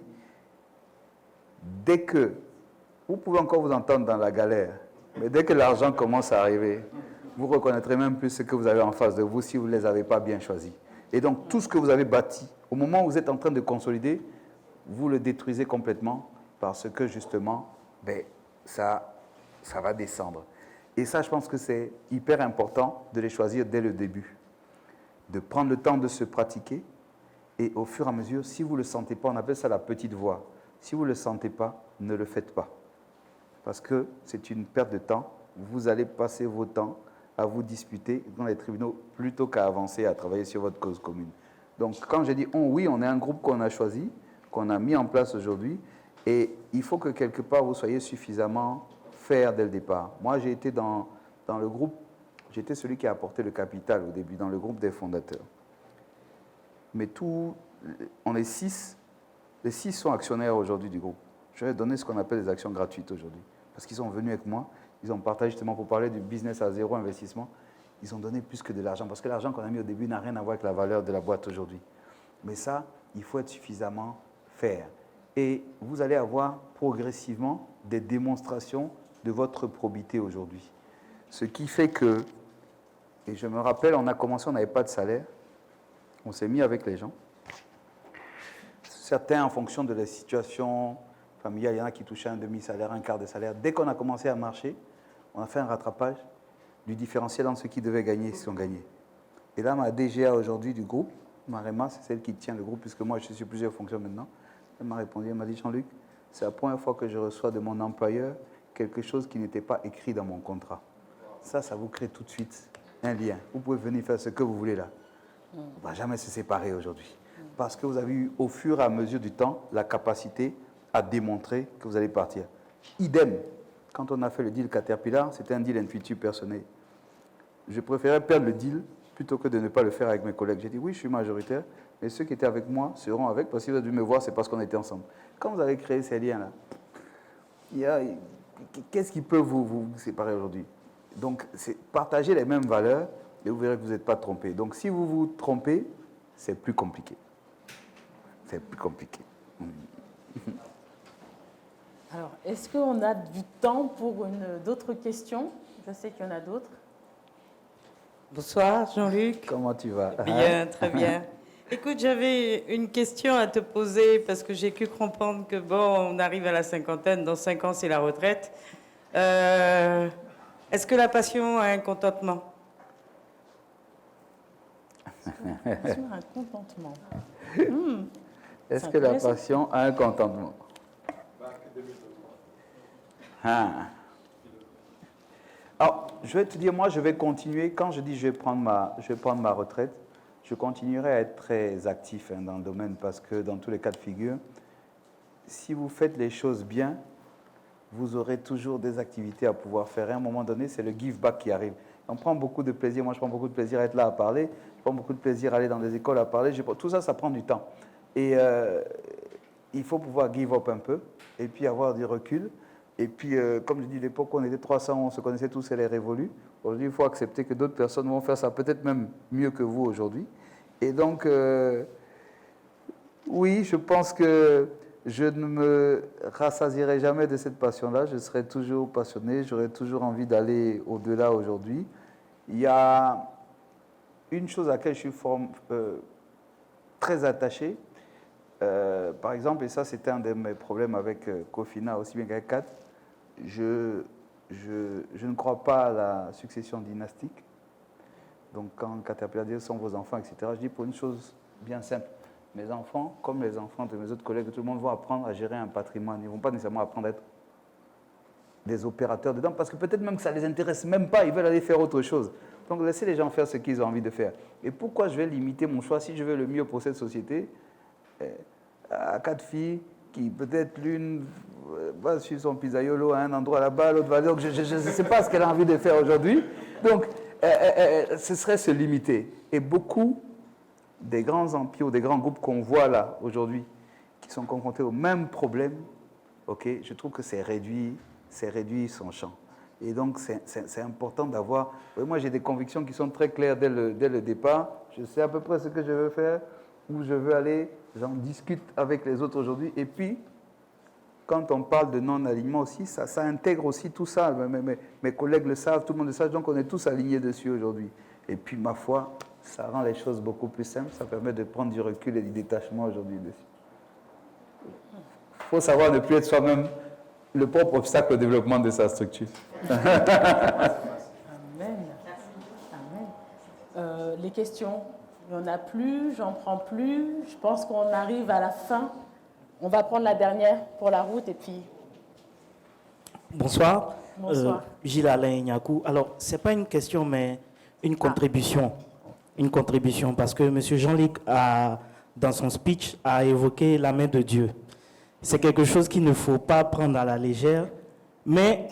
dès que, vous pouvez encore vous entendre dans la galère, mais dès que l'argent commence à arriver, vous reconnaîtrez même plus ce que vous avez en face de vous si vous ne les avez pas bien choisis. Et donc, tout ce que vous avez bâti, au moment où vous êtes en train de consolider, vous le détruisez complètement parce que, justement, ça va descendre. Et ça, je pense que c'est hyper important de les choisir dès le début, de prendre le temps de se pratiquer et au fur et à mesure, si vous ne le sentez pas, on appelle ça la petite voix. Si vous ne le sentez pas, ne le faites pas. Parce que c'est une perte de temps vous allez passer vos temps à vous disputer dans les tribunaux plutôt qu'à avancer, à travailler sur votre cause commune. Donc, quand je dis on, oui, on est un groupe qu'on a choisi, qu'on a mis en place aujourd'hui, et il faut que quelque part vous soyez suffisamment faire dès le départ. Moi, j'ai été dans le groupe, j'étais celui qui a apporté le capital au début, dans le groupe des fondateurs. Mais on est 6, les 6 sont actionnaires aujourd'hui du groupe. Je vais donner ce qu'on appelle des actions gratuites aujourd'hui, parce qu'ils sont venus avec moi, ils ont partagé justement pour parler du business à zéro investissement, ils ont donné plus que de l'argent, parce que l'argent qu'on a mis au début n'a rien à voir avec la valeur de la boîte aujourd'hui. Mais ça, il faut être suffisamment faire. Et vous allez avoir progressivement des démonstrations de votre probité aujourd'hui. Ce qui fait que, et je me rappelle, on a commencé, on n'avait pas de salaire, on s'est mis avec les gens. Certains, en fonction de la situation familiale, il y en a qui touchaient un demi-salaire, un quart de salaire. Dès qu'on a commencé à marcher, on a fait un rattrapage du différentiel entre ceux qui devaient gagner et ceux qui ont gagné. Et là, ma DGA aujourd'hui du groupe, Marema, c'est celle qui tient le groupe, puisque moi, je suis sur plusieurs fonctions maintenant. Elle m'a répondu, elle m'a dit, Jean-Luc, c'est la première fois que je reçois de mon employeur quelque chose qui n'était pas écrit dans mon contrat. Ça vous crée tout de suite un lien. Vous pouvez venir faire ce que vous voulez là. On ne va jamais se séparer aujourd'hui. Parce que vous avez eu, au fur et à mesure du temps, la capacité à démontrer que vous allez partir. Idem, quand on a fait le deal Caterpillar, c'était un deal intuitif personnel. Je préférais perdre le deal plutôt que de ne pas le faire avec mes collègues. J'ai dit, oui, je suis majoritaire, mais ceux qui étaient avec moi seront avec, parce que si vous avez dû me voir, c'est parce qu'on était ensemble. Quand vous avez créé ces liens-là, qu'est-ce qui peut vous séparer aujourd'hui? Donc, c'est partager les mêmes valeurs et vous verrez que vous n'êtes pas trompé. Donc, si vous vous trompez, c'est plus compliqué. C'est plus compliqué. Alors, est-ce qu'on a du temps pour d'autres questions? Je sais qu'il y en a d'autres. Bonsoir Jean-Luc. Comment tu vas? Bien, très bien. Écoute, j'avais une question à te poser parce que j'ai cru comprendre que on arrive à la cinquantaine, dans 5 ans c'est la retraite. Est-ce que la passion a un contentement? Passion a un contentement. Est-ce que la passion a un contentement? Alors, je vais te dire, moi, je vais continuer. Quand je dis je vais prendre ma retraite, je continuerai à être très actif dans le domaine parce que dans tous les cas de figure, si vous faites les choses bien, vous aurez toujours des activités à pouvoir faire. À un moment donné, c'est le give back qui arrive. On prend beaucoup de plaisir. Moi, je prends beaucoup de plaisir à être là à parler. Je prends beaucoup de plaisir à aller dans des écoles à parler. Tout ça, ça prend du temps. Et il faut pouvoir give up un peu et puis avoir du recul. Et puis, comme je dis, l'époque où on était 300, on se connaissait tous et les révolus. Aujourd'hui, il faut accepter que d'autres personnes vont faire ça peut-être même mieux que vous aujourd'hui. Et donc, oui, je pense que je ne me rassasierai jamais de cette passion-là. Je serai toujours passionné, j'aurai toujours envie d'aller au-delà aujourd'hui. Il y a une chose à laquelle je suis très attaché. Par exemple, et ça c'était un de mes problèmes avec Cofina, aussi bien qu'avec Kat, je ne crois pas à la succession dynastique. Donc quand Caterpillar dit sont vos enfants, etc., je dis pour une chose bien simple. Mes enfants, comme les enfants de mes autres collègues, tout le monde va apprendre à gérer un patrimoine. Ils ne vont pas nécessairement apprendre à être des opérateurs dedans, parce que peut-être même que ça ne les intéresse même pas, ils veulent aller faire autre chose. Donc laissez les gens faire ce qu'ils ont envie de faire. Et pourquoi je vais limiter mon choix si je veux le mieux pour cette société à 4 filles qui peut-être l'une va suivre son pizzaiolo à un endroit là-bas, l'autre va dire, je ne sais pas ce qu'elle a envie de faire aujourd'hui. Donc ce serait se limiter. Et beaucoup des grands empires, des grands groupes qu'on voit là aujourd'hui, qui sont confrontés au même problème, je trouve que c'est réduit son champ. Et donc c'est important d'avoir... Moi j'ai des convictions qui sont très claires dès le départ. Je sais à peu près ce que je veux faire, où je veux aller, j'en discute avec les autres aujourd'hui. Et puis, quand on parle de non-alignement aussi, ça intègre aussi tout ça. Mes collègues le savent, tout le monde le sait, donc on est tous alignés dessus aujourd'hui. Et puis, ma foi, ça rend les choses beaucoup plus simples, ça permet de prendre du recul et du détachement aujourd'hui dessus. Il faut savoir ne plus être soi-même le propre obstacle au développement de sa structure. Amen. Amen. Les questions, il n'y en a plus, j'en prends plus. Je pense qu'on arrive à la fin. On va prendre la dernière pour la route et puis... Bonsoir. Bonsoir. Gilles Alain Ignakou. Alors, ce n'est pas une question, mais une contribution. Une contribution, parce que M. Jean-Luc, dans son speech, a évoqué la main de Dieu. C'est quelque chose qu'il ne faut pas prendre à la légère, mais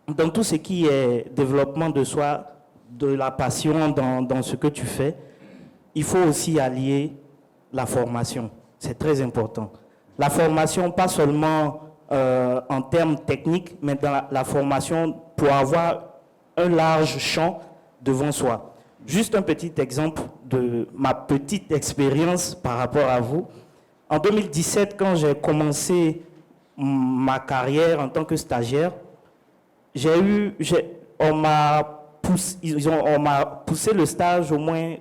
dans tout ce qui est développement de soi, de la passion dans ce que tu fais, il faut aussi allier la formation. C'est très important. La formation, pas seulement en termes techniques, mais dans la formation pour avoir un large champ devant soi. Juste un petit exemple de ma petite expérience par rapport à vous. En 2017, quand j'ai commencé ma carrière en tant que stagiaire, on m'a poussé le stage au moins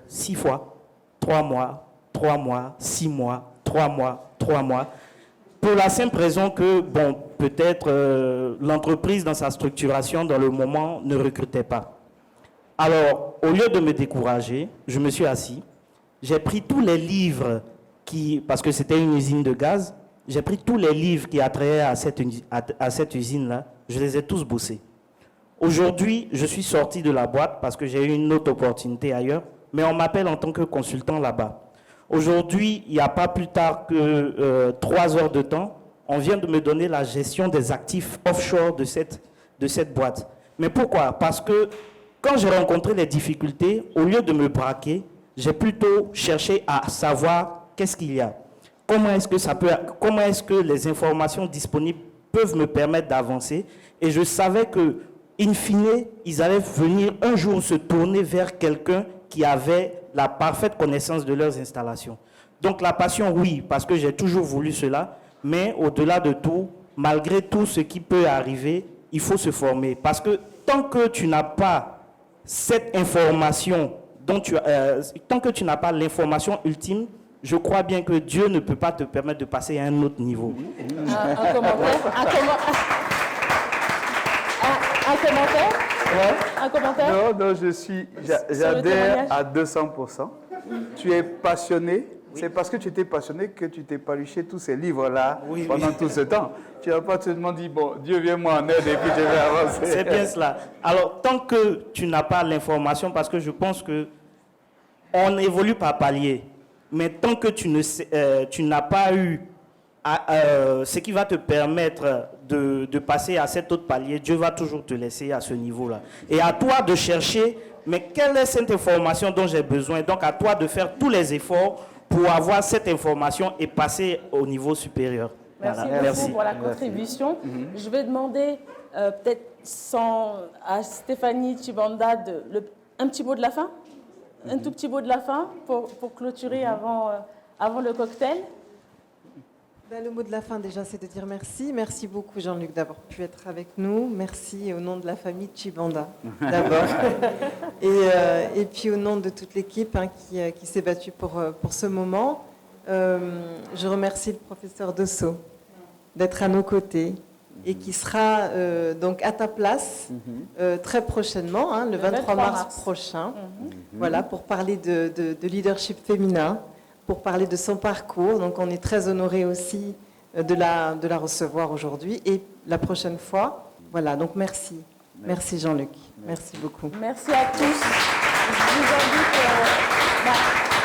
6 fois. 3 mois, 6 mois, 3 mois, 3 mois. Pour la simple raison que, bon, peut-être l'entreprise dans sa structuration, dans le moment, ne recrutait pas. Alors, au lieu de me décourager, je me suis assis. J'ai pris tous les livres parce que c'était une usine de gaz, j'ai pris tous les livres qui attrayaient à cette usine-là, je les ai tous bossés. Aujourd'hui, je suis sorti de la boîte parce que j'ai eu une autre opportunité ailleurs, mais on m'appelle en tant que consultant là-bas. Aujourd'hui, il n'y a pas plus tard que 3 heures de temps, on vient de me donner la gestion des actifs offshore de cette boîte. Mais pourquoi? Parce que quand j'ai rencontré les difficultés, au lieu de me braquer, j'ai plutôt cherché à savoir qu'est-ce qu'il y a. Comment est-ce que les informations disponibles peuvent me permettre d'avancer? Et je savais que, in fine, ils allaient venir un jour se tourner vers quelqu'un qui avait la parfaite connaissance de leurs installations. Donc la passion, oui, parce que j'ai toujours voulu cela, mais au-delà de tout, malgré tout ce qui peut arriver, il faut se former. Parce que tant que tu n'as pas cette information, tant que tu n'as pas l'information ultime, je crois bien que Dieu ne peut pas te permettre de passer à un autre niveau. Un commentaire? Un commentaire? Ouais. Un commentaire? Non, j'adhère à 200%. Tu es passionné. Oui. C'est parce que tu étais passionné que tu t'es paluché tous ces livres-là pendant tout ce temps. Tu n'as pas seulement dit, bon, Dieu vient moi en aide et puis je vais avancer. C'est bien cela. Alors, tant que tu n'as pas l'information, parce que je pense qu'on évolue par palier, mais tant que tu n'as pas eu ce qui va te permettre de passer à cet autre palier, Dieu va toujours te laisser à ce niveau-là. Et à toi de chercher, mais quelle est cette information dont j'ai besoin? Donc à toi de faire tous les efforts pour avoir cette information et passer au niveau supérieur. Merci voilà. beaucoup pour la contribution. Je vais demander peut-être à Stéphanie Chibanda un petit mot de la fin, un tout petit mot de la fin pour clôturer avant le cocktail. Le mot de la fin, déjà, c'est de dire merci. Merci beaucoup, Jean-Luc, d'avoir pu être avec nous. Merci au nom de la famille Chibanda, d'abord. Et puis au nom de toute l'équipe qui s'est battue pour ce moment. Je remercie le professeur Dosso d'être à nos côtés et qui sera donc à ta place très prochainement, le 23 mars prochain, voilà, pour parler de leadership féminin, pour parler de son parcours. Donc on est très honorés aussi de la recevoir aujourd'hui et la prochaine fois. Voilà, donc merci. Merci Jean-Luc. Merci beaucoup. Merci à tous. Je vous invite...